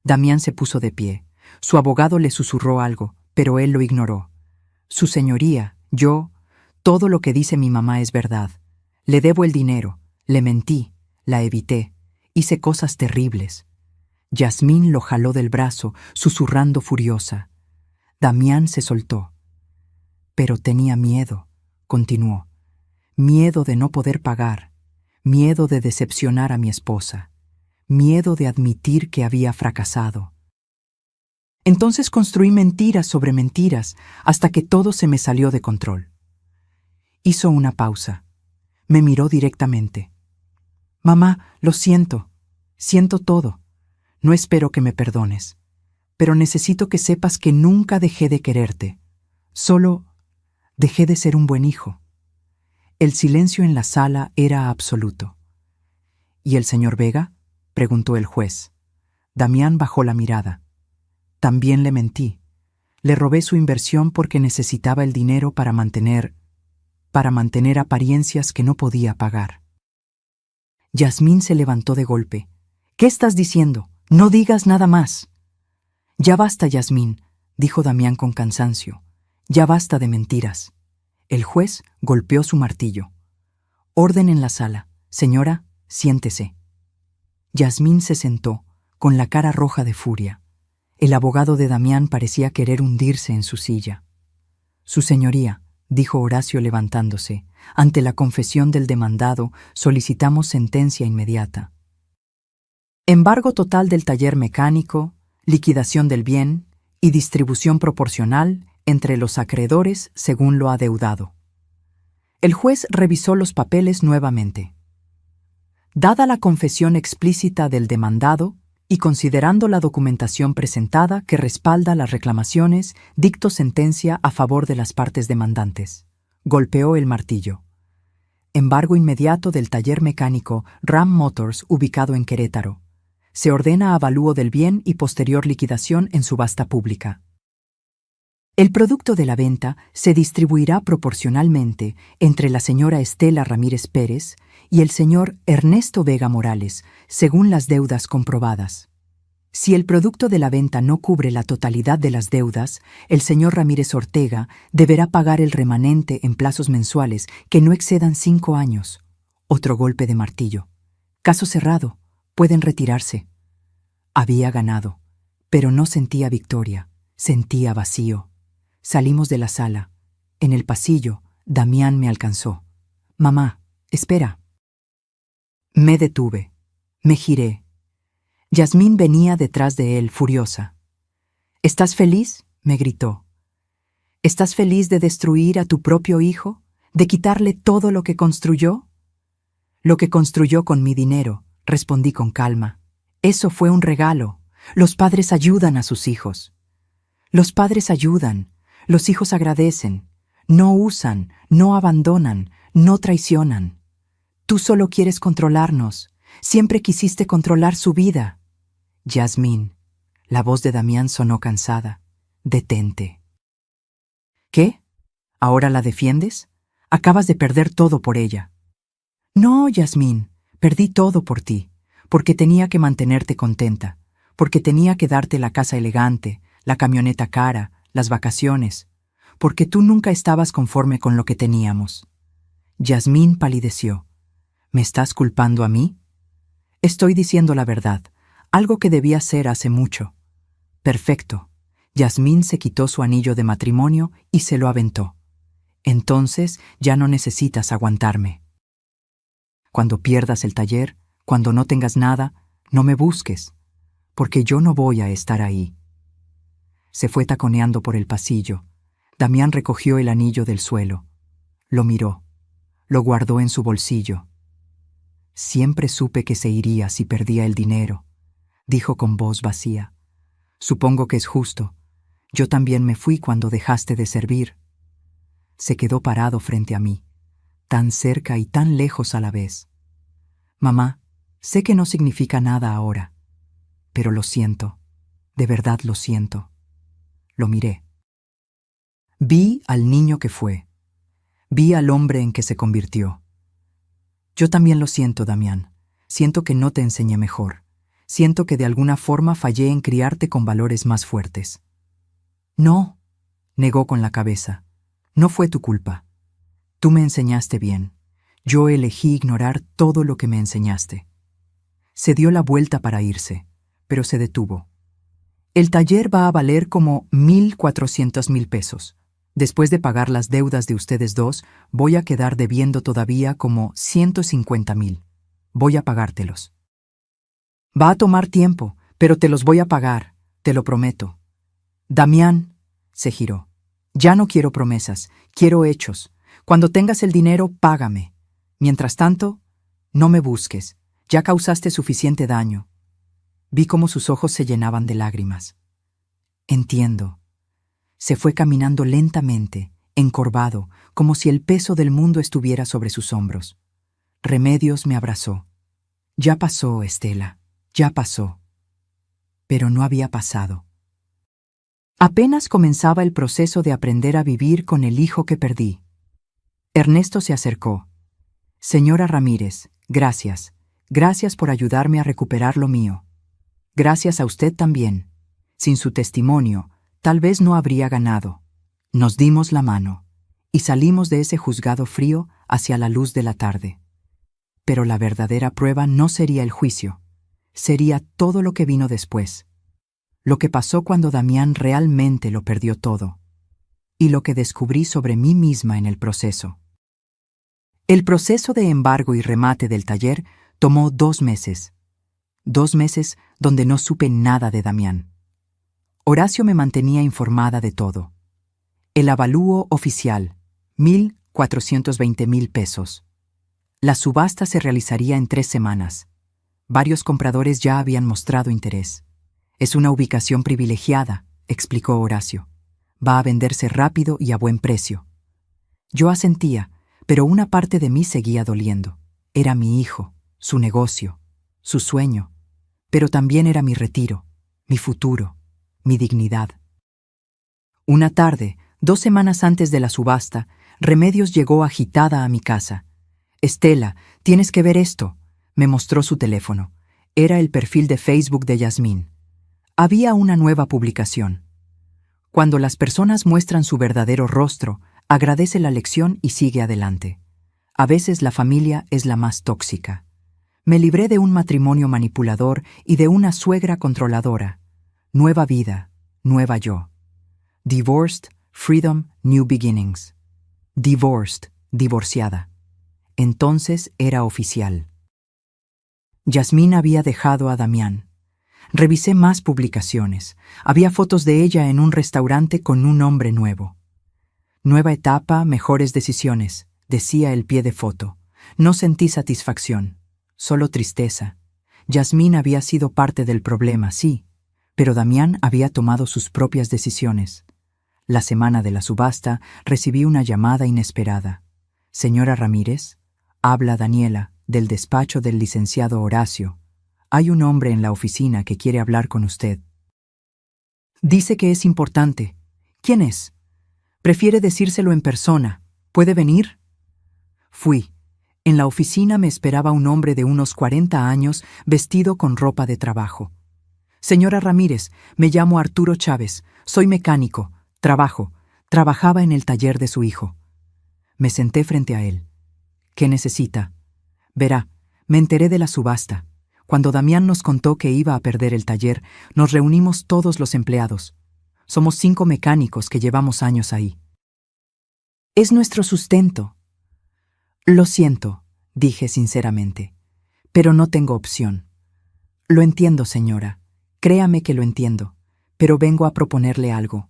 Damián se puso de pie. Su abogado le susurró algo, pero él lo ignoró. Su señoría, todo lo que dice mi mamá es verdad. Le debo el dinero, le mentí, la evité, hice cosas terribles. Yasmín lo jaló del brazo, susurrando furiosa. Damián se soltó. Pero tenía miedo, continuó. Miedo de no poder pagar, miedo de decepcionar a mi esposa, miedo de admitir que había fracasado. Entonces construí mentiras sobre mentiras hasta que todo se me salió de control. Hizo una pausa. Me miró directamente. Mamá, lo siento. Siento todo. No espero que me perdones. Pero necesito que sepas que nunca dejé de quererte. Solo dejé de ser un buen hijo. El silencio en la sala era absoluto. ¿Y el señor Vega? Preguntó el juez. Damián bajó la mirada. También le mentí. Le robé su inversión porque necesitaba el dinero para mantener apariencias que no podía pagar. Yasmín se levantó de golpe. ¿Qué estás diciendo? No digas nada más. Ya basta, Yasmín. dijo Damián con cansancio. Ya basta de mentiras. El juez golpeó su martillo. Orden en la sala. Señora, siéntese. Yasmín se sentó, con la cara roja de furia. El abogado de Damián parecía querer hundirse en su silla. Su señoría, dijo Horacio levantándose, ante la confesión del demandado solicitamos sentencia inmediata. Embargo total del taller mecánico, liquidación del bien y distribución proporcional entre los acreedores según lo adeudado. El juez revisó los papeles nuevamente. Dada la confesión explícita del demandado y considerando la documentación presentada que respalda las reclamaciones, dicto sentencia a favor de las partes demandantes. Golpeó el martillo. Embargo inmediato del taller mecánico Ram Motors ubicado en Querétaro. Se ordena avalúo del bien y posterior liquidación en subasta pública. El producto de la venta se distribuirá proporcionalmente entre la señora Estela Ramírez Pérez y el señor Ernesto Vega Morales, según las deudas comprobadas. Si el producto de la venta no cubre la totalidad de las deudas, el señor Ramírez Ortega deberá pagar el remanente en plazos mensuales que no excedan 5 años. Otro golpe de martillo. Caso cerrado. Pueden retirarse. Había ganado, pero no sentía victoria, sentía vacío. Salimos de la sala. En el pasillo, Damián me alcanzó. Mamá, espera. Me detuve. Me giré. Yasmín venía detrás de él, furiosa. ¿Estás feliz?, me gritó. ¿Estás feliz de destruir a tu propio hijo? ¿De quitarle todo lo que construyó? Lo que construyó con mi dinero, respondí con calma. Eso fue un regalo. Los padres ayudan a sus hijos. Los padres ayudan. Los hijos agradecen. No usan, no abandonan, no traicionan. Tú solo quieres controlarnos. Siempre quisiste controlar su vida. Yasmín, la voz de Damián sonó cansada. Detente. ¿Qué? ¿Ahora la defiendes? Acabas de perder todo por ella. No, Yasmín, perdí todo por ti, porque tenía que mantenerte contenta, porque tenía que darte la casa elegante, la camioneta cara, las vacaciones, porque tú nunca estabas conforme con lo que teníamos. Yasmín palideció. ¿Me estás culpando a mí? Estoy diciendo la verdad, algo que debía hacer hace mucho. Perfecto. Yasmín se quitó su anillo de matrimonio y se lo aventó. Entonces ya no necesitas aguantarme. Cuando pierdas el taller, cuando no tengas nada, no me busques, porque yo no voy a estar ahí. Se fue taconeando por el pasillo. Damián recogió el anillo del suelo. Lo miró. Lo guardó en su bolsillo. Siempre supe que se iría si perdía el dinero, dijo con voz vacía. Supongo que es justo. Yo también me fui cuando dejaste de servir. Se quedó parado frente a mí, tan cerca y tan lejos a la vez. Mamá, sé que no significa nada ahora, pero lo siento, de verdad lo siento. Lo miré. Vi al niño que fue. Vi al hombre en que se convirtió. Yo también lo siento, Damián. Siento que no te enseñé mejor. Siento que de alguna forma fallé en criarte con valores más fuertes. No, negó con la cabeza. No fue tu culpa. Tú me enseñaste bien. Yo elegí ignorar todo lo que me enseñaste. Se dio la vuelta para irse, pero se detuvo. El taller va a valer como 1,400,000 pesos. Después de pagar las deudas de ustedes dos, voy a quedar debiendo todavía como 150,000. Voy a pagártelos. Va a tomar tiempo, pero te los voy a pagar, te lo prometo. Damián, se giró. Ya no quiero promesas, quiero hechos. Cuando tengas el dinero, págame. Mientras tanto, no me busques. Ya causaste suficiente daño. Vi cómo sus ojos se llenaban de lágrimas. Entiendo. Se fue caminando lentamente, encorvado, como si el peso del mundo estuviera sobre sus hombros. Remedios me abrazó. Ya pasó, Estela, ya pasó. Pero no había pasado. Apenas comenzaba el proceso de aprender a vivir con el hijo que perdí. Ernesto se acercó. Señora Ramírez, gracias. Gracias por ayudarme a recuperar lo mío. Gracias a usted también. Sin su testimonio, Tal vez no habría ganado. Nos dimos la mano y salimos de ese juzgado frío hacia la luz de la tarde. Pero la verdadera prueba no sería el juicio, sería todo lo que vino después. Lo que pasó cuando Damián realmente lo perdió todo. Y lo que descubrí sobre mí misma en el proceso. El proceso de embargo y remate del taller tomó 2 meses. 2 meses donde no supe nada de Damián. Horacio me mantenía informada de todo. El avalúo oficial, 1,420,000 pesos. La subasta se realizaría en 3 semanas. Varios compradores ya habían mostrado interés. Es una ubicación privilegiada, explicó Horacio. Va a venderse rápido y a buen precio. Yo asentía, pero una parte de mí seguía doliendo. Era mi hijo, su negocio, su sueño, pero también era mi retiro, mi futuro, mi dignidad. Una tarde, 2 semanas antes de la subasta, Remedios llegó agitada a mi casa. «Estela, tienes que ver esto», me mostró su teléfono. Era el perfil de Facebook de Yasmín. Había una nueva publicación. Cuando las personas muestran su verdadero rostro, agradece la lección y sigue adelante. A veces la familia es la más tóxica. Me libré de un matrimonio manipulador y de una suegra controladora. Nueva vida, nueva yo. Divorced, freedom, new beginnings. Divorced, divorciada. Entonces era oficial. Yasmín había dejado a Damián. Revisé más publicaciones. Había fotos de ella en un restaurante con un hombre nuevo. Nueva etapa, mejores decisiones, decía el pie de foto. No sentí satisfacción, solo tristeza. Yasmín había sido parte del problema, sí, pero Damián había tomado sus propias decisiones. La semana de la subasta recibí una llamada inesperada. «Señora Ramírez, habla Daniela, del despacho del licenciado Horacio. Hay un hombre en la oficina que quiere hablar con usted. Dice que es importante. ¿Quién es? Prefiere decírselo en persona. ¿Puede venir?» Fui. En la oficina me esperaba un hombre de unos 40 años vestido con ropa de trabajo. «Señora Ramírez, me llamo Arturo Chávez. Soy mecánico. Trabajaba en el taller de su hijo». Me senté frente a él. «¿Qué necesita?» «Verá, me enteré de la subasta. Cuando Damián nos contó que iba a perder el taller, nos reunimos todos los empleados. Somos 5 mecánicos que llevamos años ahí. Es nuestro sustento». «Lo siento», dije sinceramente, «pero no tengo opción». «Lo entiendo, señora. Créame que lo entiendo, pero vengo a proponerle algo.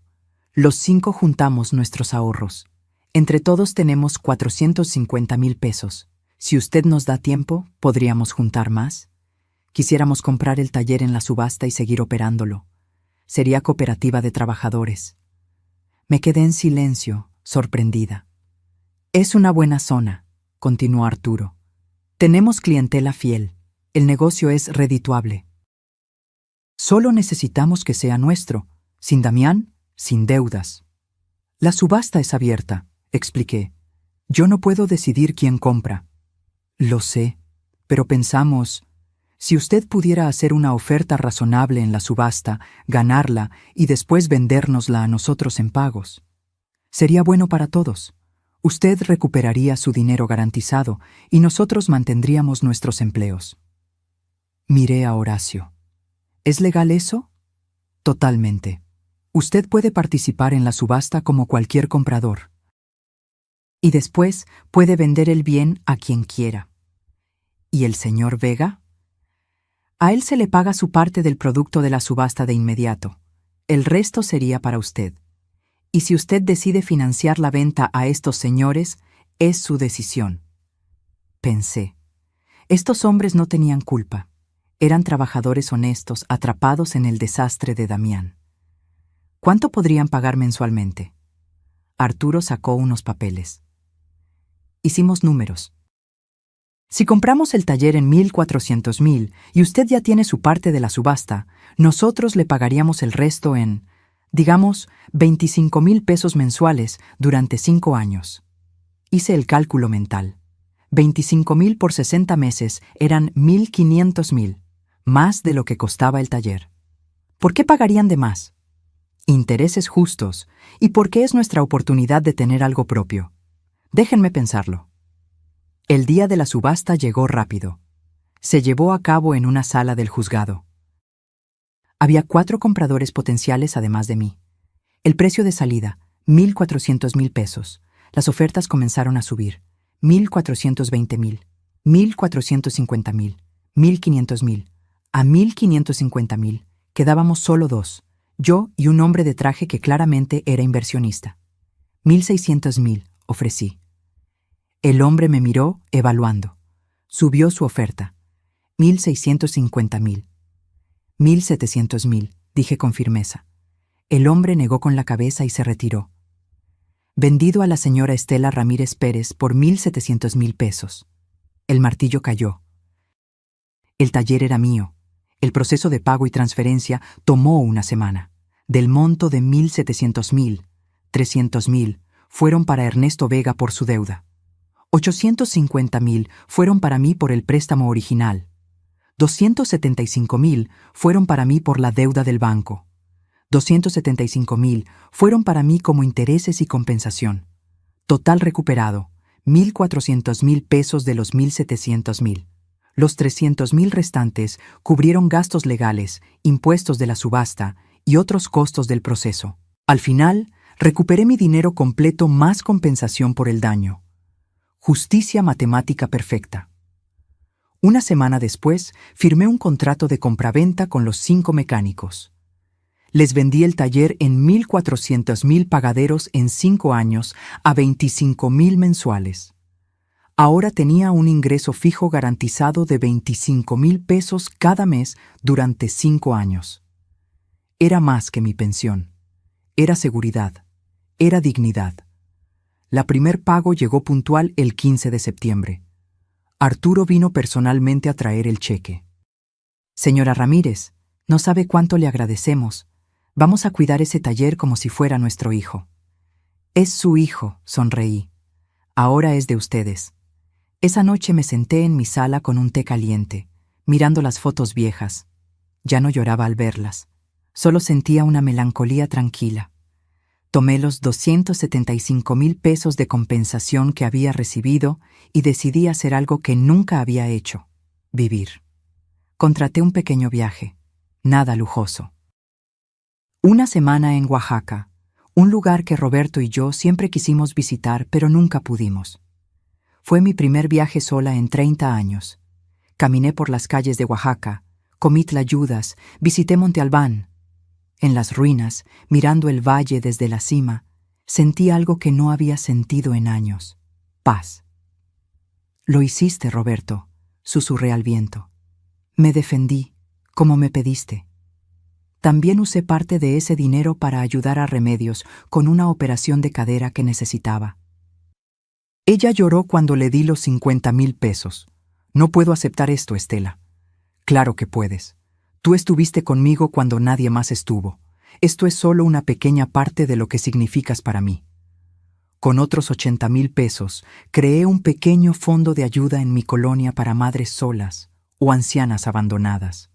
Los 5 juntamos nuestros ahorros. Entre todos tenemos 450,000 pesos. Si usted nos da tiempo, ¿podríamos juntar más? Quisiéramos comprar el taller en la subasta y seguir operándolo. Sería cooperativa de trabajadores». Me quedé en silencio, sorprendida. «Es una buena zona», continuó Arturo. «Tenemos clientela fiel. El negocio es redituable. Solo necesitamos que sea nuestro. Sin Damián, sin deudas». «La subasta es abierta», expliqué. «Yo no puedo decidir quién compra». «Lo sé, pero pensamos, si usted pudiera hacer una oferta razonable en la subasta, ganarla y después vendérnosla a nosotros en pagos. Sería bueno para todos. Usted recuperaría su dinero garantizado y nosotros mantendríamos nuestros empleos». Miré a Horacio. «¿Es legal eso?» «Totalmente. Usted puede participar en la subasta como cualquier comprador. Y después puede vender el bien a quien quiera». «¿Y el señor Vega?» «A él se le paga su parte del producto de la subasta de inmediato. El resto sería para usted. Y si usted decide financiar la venta a estos señores, es su decisión». Pensé. Estos hombres no tenían culpa. Eran trabajadores honestos atrapados en el desastre de Damián. ¿Cuánto podrían pagar mensualmente? Arturo sacó unos papeles. Hicimos números. Si compramos el taller en 1,400,000 y usted ya tiene su parte de la subasta, nosotros le pagaríamos el resto en, digamos, 25,000 pesos mensuales durante 5 años. Hice el cálculo mental. 25,000 por 60 meses eran 1,500,000, más de lo que costaba el taller. ¿Por qué pagarían de más? Intereses justos, y porque es nuestra oportunidad de tener algo propio. Déjenme pensarlo. El día de la subasta llegó rápido. Se llevó a cabo en una sala del juzgado. Había 4 compradores potenciales además de mí. El precio de salida, 1,400,000 pesos. Las ofertas comenzaron a subir. 1,420,000, 1,450,000, 1,500,000. A 1,550,000 quedábamos solo 2, yo y un hombre de traje que claramente era inversionista. 1,600,000 ofrecí. El hombre me miró evaluando. Subió su oferta. 1,650,000. 1,700,000, dije con firmeza. El hombre negó con la cabeza y se retiró. Vendido a la señora Estela Ramírez Pérez por 1,700,000 pesos. El martillo cayó. El taller era mío. El proceso de pago y transferencia tomó una semana. Del monto de 1,700,000, 300,000 fueron para Ernesto Vega por su deuda. 850,000 fueron para mí por el préstamo original. 275,000 fueron para mí por la deuda del banco. 275,000 fueron para mí como intereses y compensación. Total recuperado, 1,400,000 pesos de los 1,700,000. Los 300,000 restantes cubrieron gastos legales, impuestos de la subasta y otros costos del proceso. Al final, recuperé mi dinero completo más compensación por el daño. Justicia matemática perfecta. Una semana después, firmé un contrato de compraventa con los 5 mecánicos. Les vendí el taller en 1,400,000 pagaderos en 5 años a 25,000 mensuales. Ahora tenía un ingreso fijo garantizado de 25,000 pesos cada mes durante 5 años. Era más que mi pensión. Era seguridad. Era dignidad. La primer pago llegó puntual el 15 de septiembre. Arturo vino personalmente a traer el cheque. Señora Ramírez, no sabe cuánto le agradecemos. Vamos a cuidar ese taller como si fuera nuestro hijo. Es su hijo, sonreí. Ahora es de ustedes. Esa noche me senté en mi sala con un té caliente, mirando las fotos viejas. Ya no lloraba al verlas. Solo sentía una melancolía tranquila. Tomé los 275,000 pesos de compensación que había recibido y decidí hacer algo que nunca había hecho: vivir. Contraté un pequeño viaje, nada lujoso. Una semana en Oaxaca, un lugar que Roberto y yo siempre quisimos visitar, pero nunca pudimos. Fue mi primer viaje sola en 30 años. Caminé por las calles de Oaxaca, comí tlayudas, visité Monte Albán. En las ruinas, mirando el valle desde la cima, sentí algo que no había sentido en años: paz. Lo hiciste, Roberto, susurré al viento. Me defendí, como me pediste. También usé parte de ese dinero para ayudar a Remedios con una operación de cadera que necesitaba. Ella lloró cuando le di los 50,000 pesos. No puedo aceptar esto, Estela. Claro que puedes. Tú estuviste conmigo cuando nadie más estuvo. Esto es solo una pequeña parte de lo que significas para mí. Con otros 80,000 pesos, creé un pequeño fondo de ayuda en mi colonia para madres solas o ancianas abandonadas.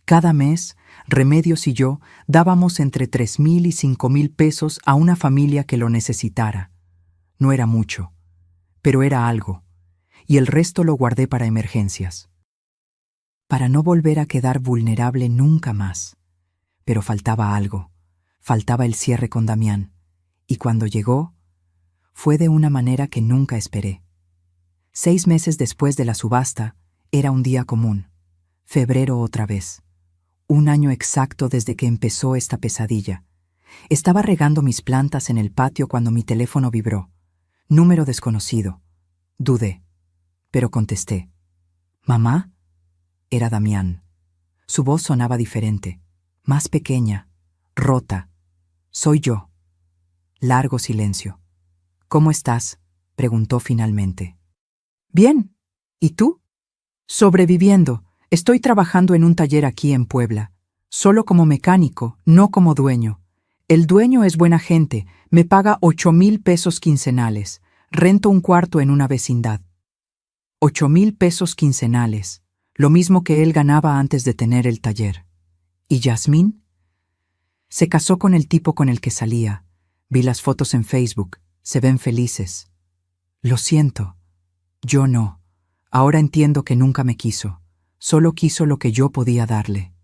Cada mes, Remedios y yo dábamos entre 3,000 y 5,000 pesos a una familia que lo necesitara. No era mucho, pero era algo, y el resto lo guardé para emergencias. Para no volver a quedar vulnerable nunca más. Pero faltaba algo, faltaba el cierre con Damián, y cuando llegó, fue de una manera que nunca esperé. 6 meses después de la subasta, era un día común, febrero otra vez. 1 año exacto desde que empezó esta pesadilla. Estaba regando mis plantas en el patio cuando mi teléfono vibró. Número desconocido. Dudé, pero contesté. ¿Mamá? Era Damián. Su voz sonaba diferente, más pequeña, rota. Soy yo. Largo silencio. ¿Cómo estás?, preguntó finalmente. Bien. ¿Y tú? Sobreviviendo. Estoy trabajando en un taller aquí en Puebla. Solo como mecánico, no como dueño. El dueño es buena gente, me paga 8,000 pesos quincenales. Rento un cuarto en una vecindad. 8,000 pesos quincenales, lo mismo que él ganaba antes de tener el taller. ¿Y Yasmín? Se casó con el tipo con el que salía. Vi las fotos en Facebook. Se ven felices. Lo siento. Yo no. Ahora entiendo que nunca me quiso. Solo quiso lo que yo podía darle.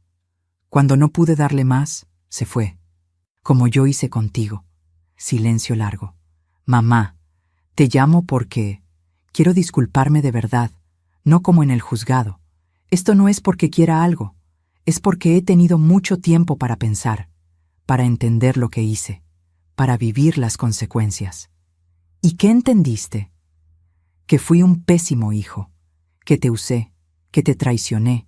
Cuando no pude darle más, se fue. Como yo hice contigo. Silencio largo. Mamá, te llamo porque quiero disculparme de verdad, no como en el juzgado. Esto no es porque quiera algo, es porque he tenido mucho tiempo para pensar, para entender lo que hice, para vivir las consecuencias. ¿Y qué entendiste? Que fui un pésimo hijo, que te usé, que te traicioné,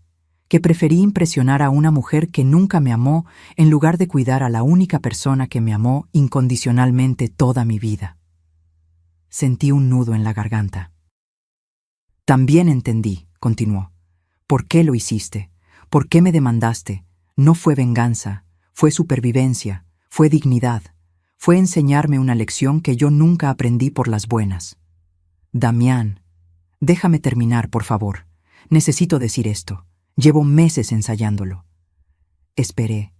que preferí impresionar a una mujer que nunca me amó en lugar de cuidar a la única persona que me amó incondicionalmente toda mi vida. Sentí un nudo en la garganta. También entendí, continuó, por qué lo hiciste, por qué me demandaste. No fue venganza, fue supervivencia, fue dignidad, fue enseñarme una lección que yo nunca aprendí por las buenas. Damián, déjame terminar, por favor. Necesito decir esto. Llevo meses ensayándolo. Esperé.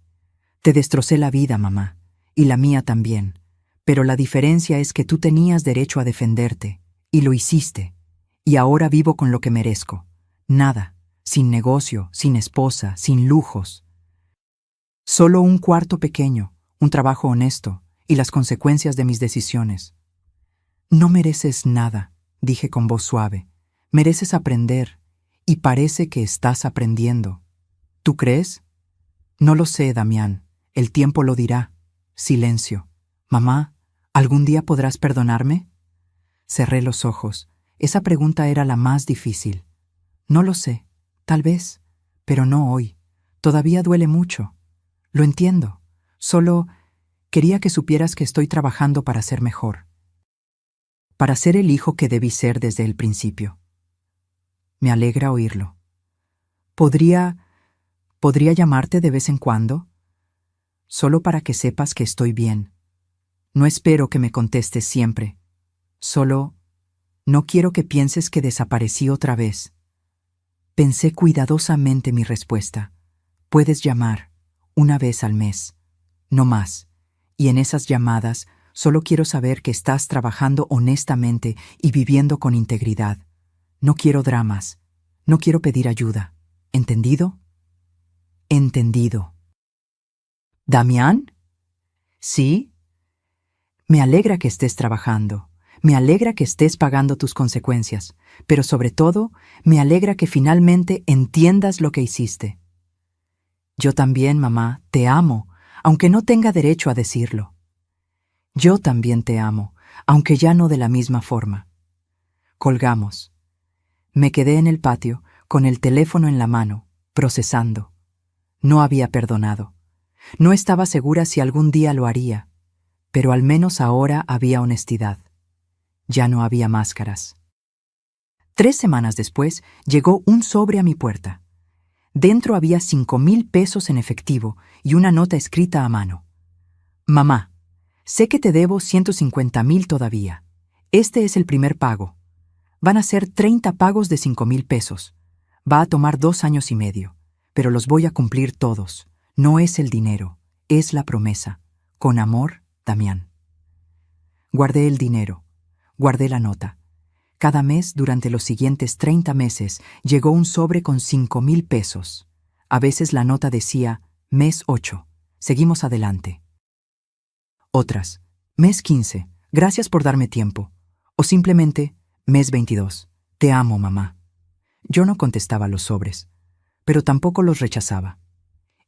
Te destrocé la vida, mamá, y la mía también. Pero la diferencia es que tú tenías derecho a defenderte, y lo hiciste. Y ahora vivo con lo que merezco. Nada, sin negocio, sin esposa, sin lujos. Solo un cuarto pequeño, un trabajo honesto, y las consecuencias de mis decisiones. No mereces nada, dije con voz suave. Mereces aprender, y parece que estás aprendiendo. ¿Tú crees? No lo sé, Damián. El tiempo lo dirá. Silencio. Mamá, ¿algún día podrás perdonarme? Cerré los ojos. Esa pregunta era la más difícil. No lo sé. Tal vez. Pero no hoy. Todavía duele mucho. Lo entiendo. Solo quería que supieras que estoy trabajando para ser mejor. Para ser el hijo que debí ser desde el principio. Me alegra oírlo. ¿Podría llamarte de vez en cuando? Solo para que sepas que estoy bien. No espero que me contestes siempre. Solo no quiero que pienses que desaparecí otra vez. Pensé cuidadosamente mi respuesta. Puedes llamar, una vez al mes, no más. Y en esas llamadas solo quiero saber que estás trabajando honestamente y viviendo con integridad. No quiero dramas. No quiero pedir ayuda. ¿Entendido? Entendido. ¿Damián? ¿Sí? Me alegra que estés trabajando. Me alegra que estés pagando tus consecuencias. Pero sobre todo, me alegra que finalmente entiendas lo que hiciste. Yo también, mamá, te amo, aunque no tenga derecho a decirlo. Yo también te amo, aunque ya no de la misma forma. Colgamos. Me quedé en el patio, con el teléfono en la mano, procesando. No había perdonado. No estaba segura si algún día lo haría, pero al menos ahora había honestidad. Ya no había máscaras. 3 semanas después, llegó un sobre a mi puerta. Dentro había 5,000 pesos en efectivo y una nota escrita a mano. Mamá, sé que te debo 150,000 todavía. Este es el primer pago. Van a ser 30 pagos de 5,000 pesos. Va a tomar 2 años y medio, pero los voy a cumplir todos. No es el dinero, es la promesa. Con amor, Damián. Guardé el dinero, guardé la nota. Cada mes, durante los siguientes 30 meses, llegó un sobre con 5,000 pesos. A veces la nota decía, mes 8, seguimos adelante. Otras, mes 15, gracias por darme tiempo. O simplemente, mes 22, te amo, mamá. Yo no contestaba los sobres, pero tampoco los rechazaba.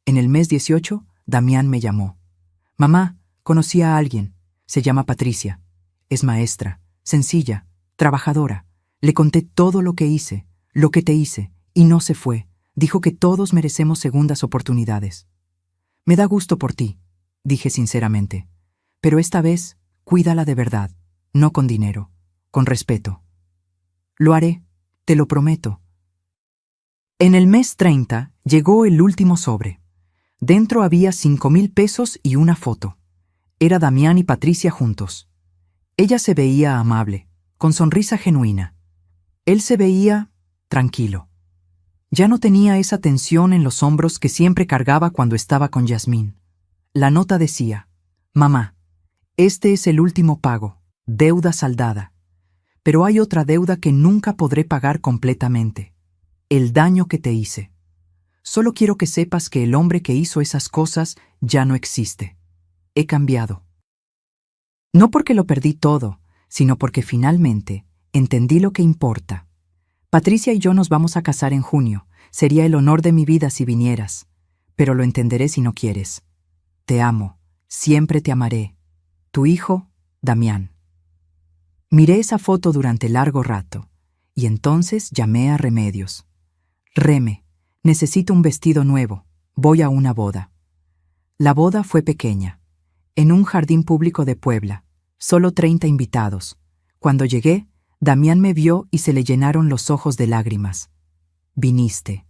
En el mes 18, Damián me llamó. Mamá, conocí a alguien. Se llama Patricia. Es maestra, sencilla, trabajadora. Le conté todo lo que hice, lo que te hice, y no se fue. Dijo que todos merecemos segundas oportunidades. Me da gusto por ti, dije sinceramente. Pero esta vez, cuídala de verdad, no con dinero, con respeto. Lo haré, te lo prometo. En el mes 30 llegó el último sobre. Dentro había 5,000 pesos y una foto. Era Damián y Patricia juntos. Ella se veía amable, con sonrisa genuina. Él se veía tranquilo. Ya no tenía esa tensión en los hombros que siempre cargaba cuando estaba con Yasmín. La nota decía: «Mamá, este es el último pago, deuda saldada. Pero hay otra deuda que nunca podré pagar completamente. El daño que te hice. Solo quiero que sepas que el hombre que hizo esas cosas ya no existe. He cambiado». No porque lo perdí todo, sino porque finalmente entendí lo que importa. Patricia y yo nos vamos a casar en junio. Sería el honor de mi vida si vinieras. Pero lo entenderé si no quieres. Te amo. Siempre te amaré. Tu hijo, Damián. Miré esa foto durante largo rato, y entonces llamé a Remedios. Reme, necesito un vestido nuevo. Voy a una boda. La boda fue pequeña, en un jardín público de Puebla. Solo 30 invitados. Cuando llegué, Damián me vio y se le llenaron los ojos de lágrimas. Viniste.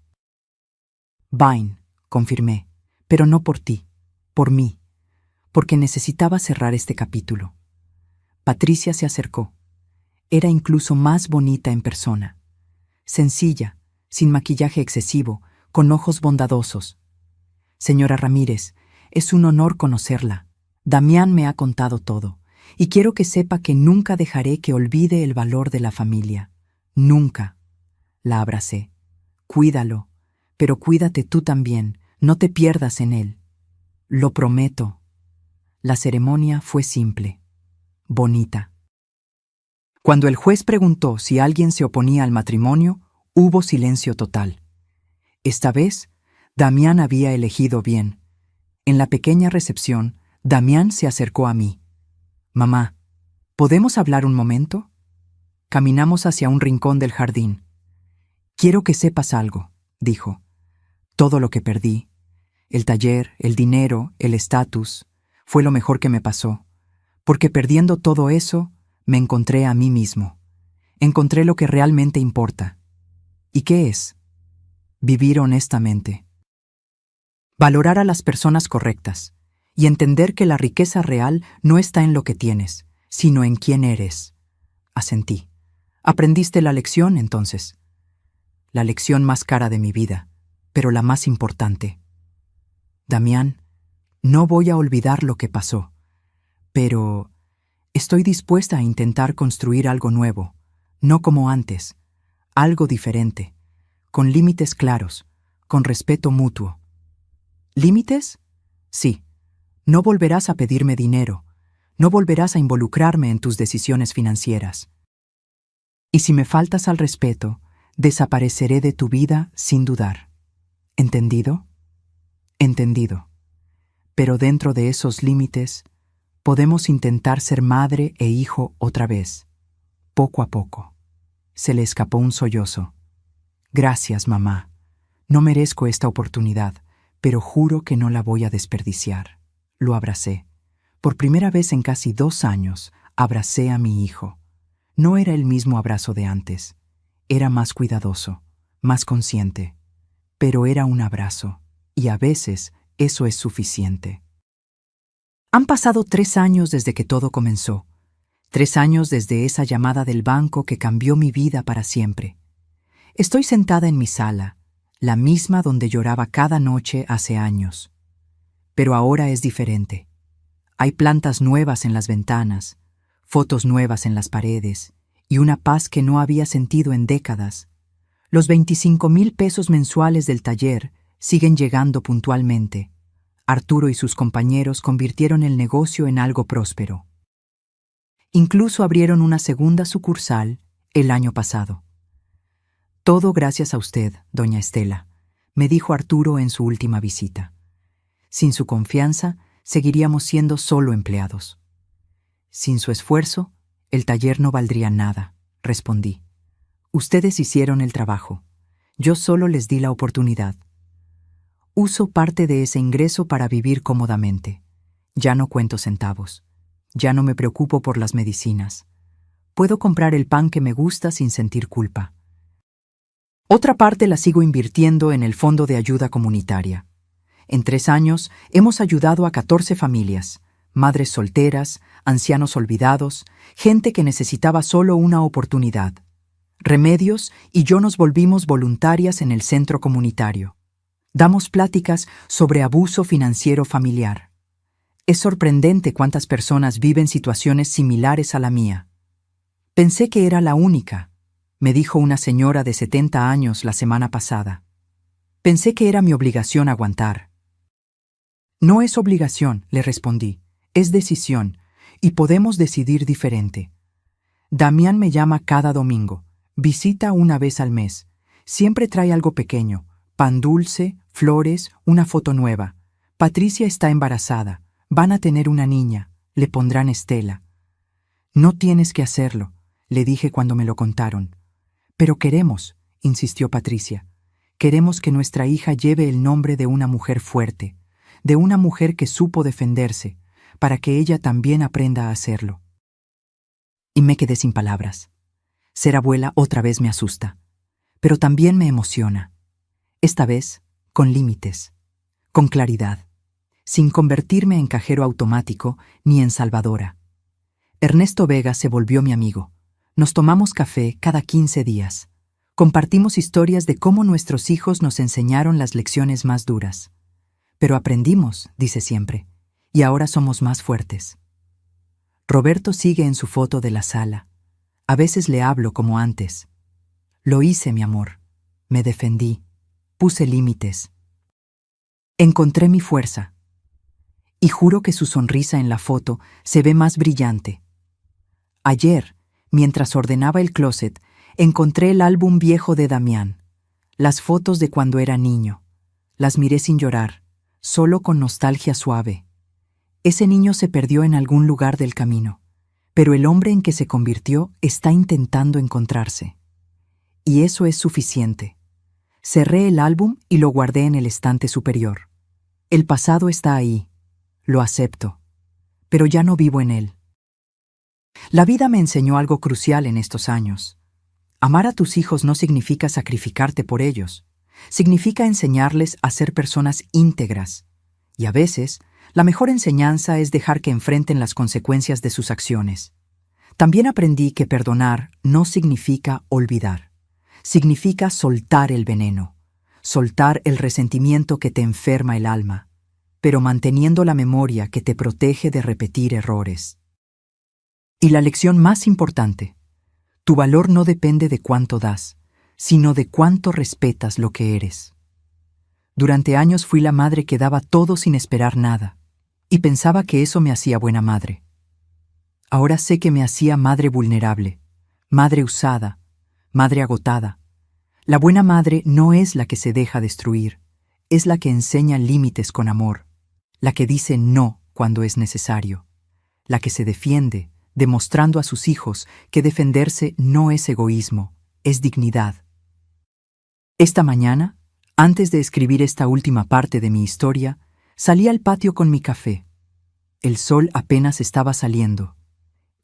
Vine, confirmé, pero no por ti, por mí, porque necesitaba cerrar este capítulo. Patricia se acercó. Era incluso más bonita en persona. Sencilla, sin maquillaje excesivo, con ojos bondadosos. Señora Ramírez, es un honor conocerla. Damián me ha contado todo, y quiero que sepa que nunca dejaré que olvide el valor de la familia. Nunca. La abracé. Cuídalo, pero cuídate tú también, no te pierdas en él. Lo prometo. La ceremonia fue simple, bonita. Cuando el juez preguntó si alguien se oponía al matrimonio, hubo silencio total. Esta vez, Damián había elegido bien. En la pequeña recepción, Damián se acercó a mí. «Mamá, ¿podemos hablar un momento?» Caminamos hacia un rincón del jardín. «Quiero que sepas algo», dijo. «Todo lo que perdí, el taller, el dinero, el estatus, fue lo mejor que me pasó, porque perdiendo todo eso, me encontré a mí mismo. Encontré lo que realmente importa. ¿Y qué es? Vivir honestamente. Valorar a las personas correctas y entender que la riqueza real no está en lo que tienes, sino en quién eres». Asentí. «¿Aprendiste la lección, entonces?» «La lección más cara de mi vida, pero la más importante. Damián, no voy a olvidar lo que pasó, pero estoy dispuesta a intentar construir algo nuevo, no como antes, algo diferente, con límites claros, con respeto mutuo». ¿Límites? Sí. No volverás a pedirme dinero, no volverás a involucrarme en tus decisiones financieras. Y si me faltas al respeto, desapareceré de tu vida sin dudar. ¿Entendido? Entendido. Pero dentro de esos límites, podemos intentar ser madre e hijo otra vez, poco a poco. Se le escapó un sollozo. «Gracias, mamá. No merezco esta oportunidad, pero juro que no la voy a desperdiciar». Lo abracé. Por primera vez en casi 2 años, abracé a mi hijo. No era el mismo abrazo de antes. Era más cuidadoso, más consciente. Pero era un abrazo, y a veces eso es suficiente. Han pasado 3 años desde que todo comenzó. 3 años desde esa llamada del banco que cambió mi vida para siempre. Estoy sentada en mi sala, la misma donde lloraba cada noche hace años. Pero ahora es diferente. Hay plantas nuevas en las ventanas, fotos nuevas en las paredes, y una paz que no había sentido en décadas. Los 25,000 pesos mensuales del taller siguen llegando puntualmente. Arturo y sus compañeros convirtieron el negocio en algo próspero. Incluso abrieron una segunda sucursal el año pasado. «Todo gracias a usted, doña Estela», me dijo Arturo en su última visita. Sin su confianza, seguiríamos siendo solo empleados. «Sin su esfuerzo, el taller no valdría nada», respondí. «Ustedes hicieron el trabajo. Yo solo les di la oportunidad. Uso parte de ese ingreso para vivir cómodamente. Ya no cuento centavos. Ya no me preocupo por las medicinas. Puedo comprar el pan que me gusta sin sentir culpa. Otra parte la sigo invirtiendo en el Fondo de Ayuda Comunitaria. En 3 años hemos ayudado a 14 familias, madres solteras, ancianos olvidados, gente que necesitaba solo una oportunidad. Remedios y yo nos volvimos voluntarias en el centro comunitario. Damos pláticas sobre abuso financiero familiar. Es sorprendente cuántas personas viven situaciones similares a la mía. Pensé que era la única, me dijo una señora de 70 años la semana pasada. Pensé que era mi obligación aguantar. No es obligación, le respondí, es decisión, y podemos decidir diferente. Damián me llama cada domingo, visita una vez al mes, siempre trae algo pequeño, pan dulce, flores, una foto nueva. Patricia está embarazada, van a tener una niña, le pondrán Estela. No tienes que hacerlo, le dije cuando me lo contaron. Pero queremos, insistió Patricia, queremos que nuestra hija lleve el nombre de una mujer fuerte, de una mujer que supo defenderse, para que ella también aprenda a hacerlo. Y me quedé sin palabras. Ser abuela otra vez me asusta, pero también me emociona. Esta vez, con límites, con claridad, sin convertirme en cajero automático ni en salvadora. Ernesto Vega se volvió mi amigo. Nos tomamos café cada 15 días. Compartimos historias de cómo nuestros hijos nos enseñaron las lecciones más duras. Pero aprendimos, dice siempre, y ahora somos más fuertes. Roberto sigue en su foto de la sala. A veces le hablo como antes. Lo hice, mi amor. Me defendí. Puse límites. Encontré mi fuerza. Y juro que su sonrisa en la foto se ve más brillante. Ayer, mientras ordenaba el closet, encontré el álbum viejo de Damián, las fotos de cuando era niño. Las miré sin llorar, solo con nostalgia suave. Ese niño se perdió en algún lugar del camino, pero el hombre en que se convirtió está intentando encontrarse. Y eso es suficiente. Cerré el álbum y lo guardé en el estante superior. El pasado está ahí, lo acepto, pero ya no vivo en él. La vida me enseñó algo crucial en estos años. Amar a tus hijos no significa sacrificarte por ellos. Significa enseñarles a ser personas íntegras. Y a veces, la mejor enseñanza es dejar que enfrenten las consecuencias de sus acciones. También aprendí que perdonar no significa olvidar. Significa soltar el veneno, soltar el resentimiento que te enferma el alma, pero manteniendo la memoria que te protege de repetir errores. Y la lección más importante: tu valor no depende de cuánto das, sino de cuánto respetas lo que eres. Durante años fui la madre que daba todo sin esperar nada, y pensaba que eso me hacía buena madre. Ahora sé que me hacía madre vulnerable, madre usada, madre agotada. La buena madre no es la que se deja destruir, es la que enseña límites con amor, la que dice no cuando es necesario, la que se defiende, demostrando a sus hijos que defenderse no es egoísmo, es dignidad. Esta mañana, antes de escribir esta última parte de mi historia, salí al patio con mi café. El sol apenas estaba saliendo.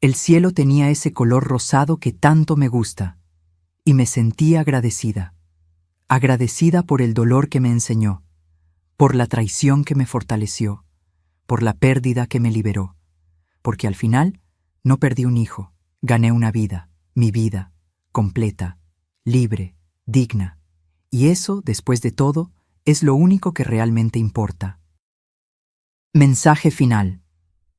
El cielo tenía ese color rosado que tanto me gusta, y me sentí agradecida. Agradecida por el dolor que me enseñó, por la traición que me fortaleció, por la pérdida que me liberó, porque al final no perdí un hijo, gané una vida, mi vida, completa, libre, digna. Y eso, después de todo, es lo único que realmente importa. Mensaje final.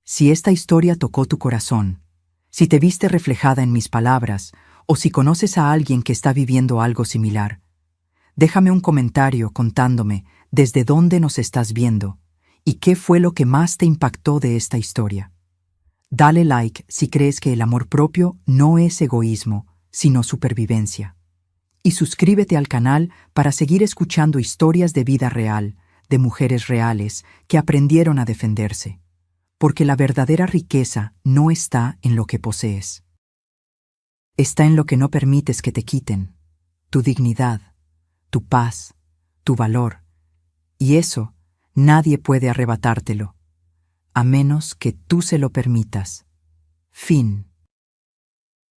Si esta historia tocó tu corazón, si te viste reflejada en mis palabras, o si conoces a alguien que está viviendo algo similar, déjame un comentario contándome desde dónde nos estás viendo y qué fue lo que más te impactó de esta historia. Dale like si crees que el amor propio no es egoísmo, sino supervivencia. Y suscríbete al canal para seguir escuchando historias de vida real, de mujeres reales que aprendieron a defenderse. Porque la verdadera riqueza no está en lo que posees. Está en lo que no permites que te quiten, tu dignidad, tu paz, tu valor. Y eso nadie puede arrebatártelo, a menos que tú se lo permitas. Fin.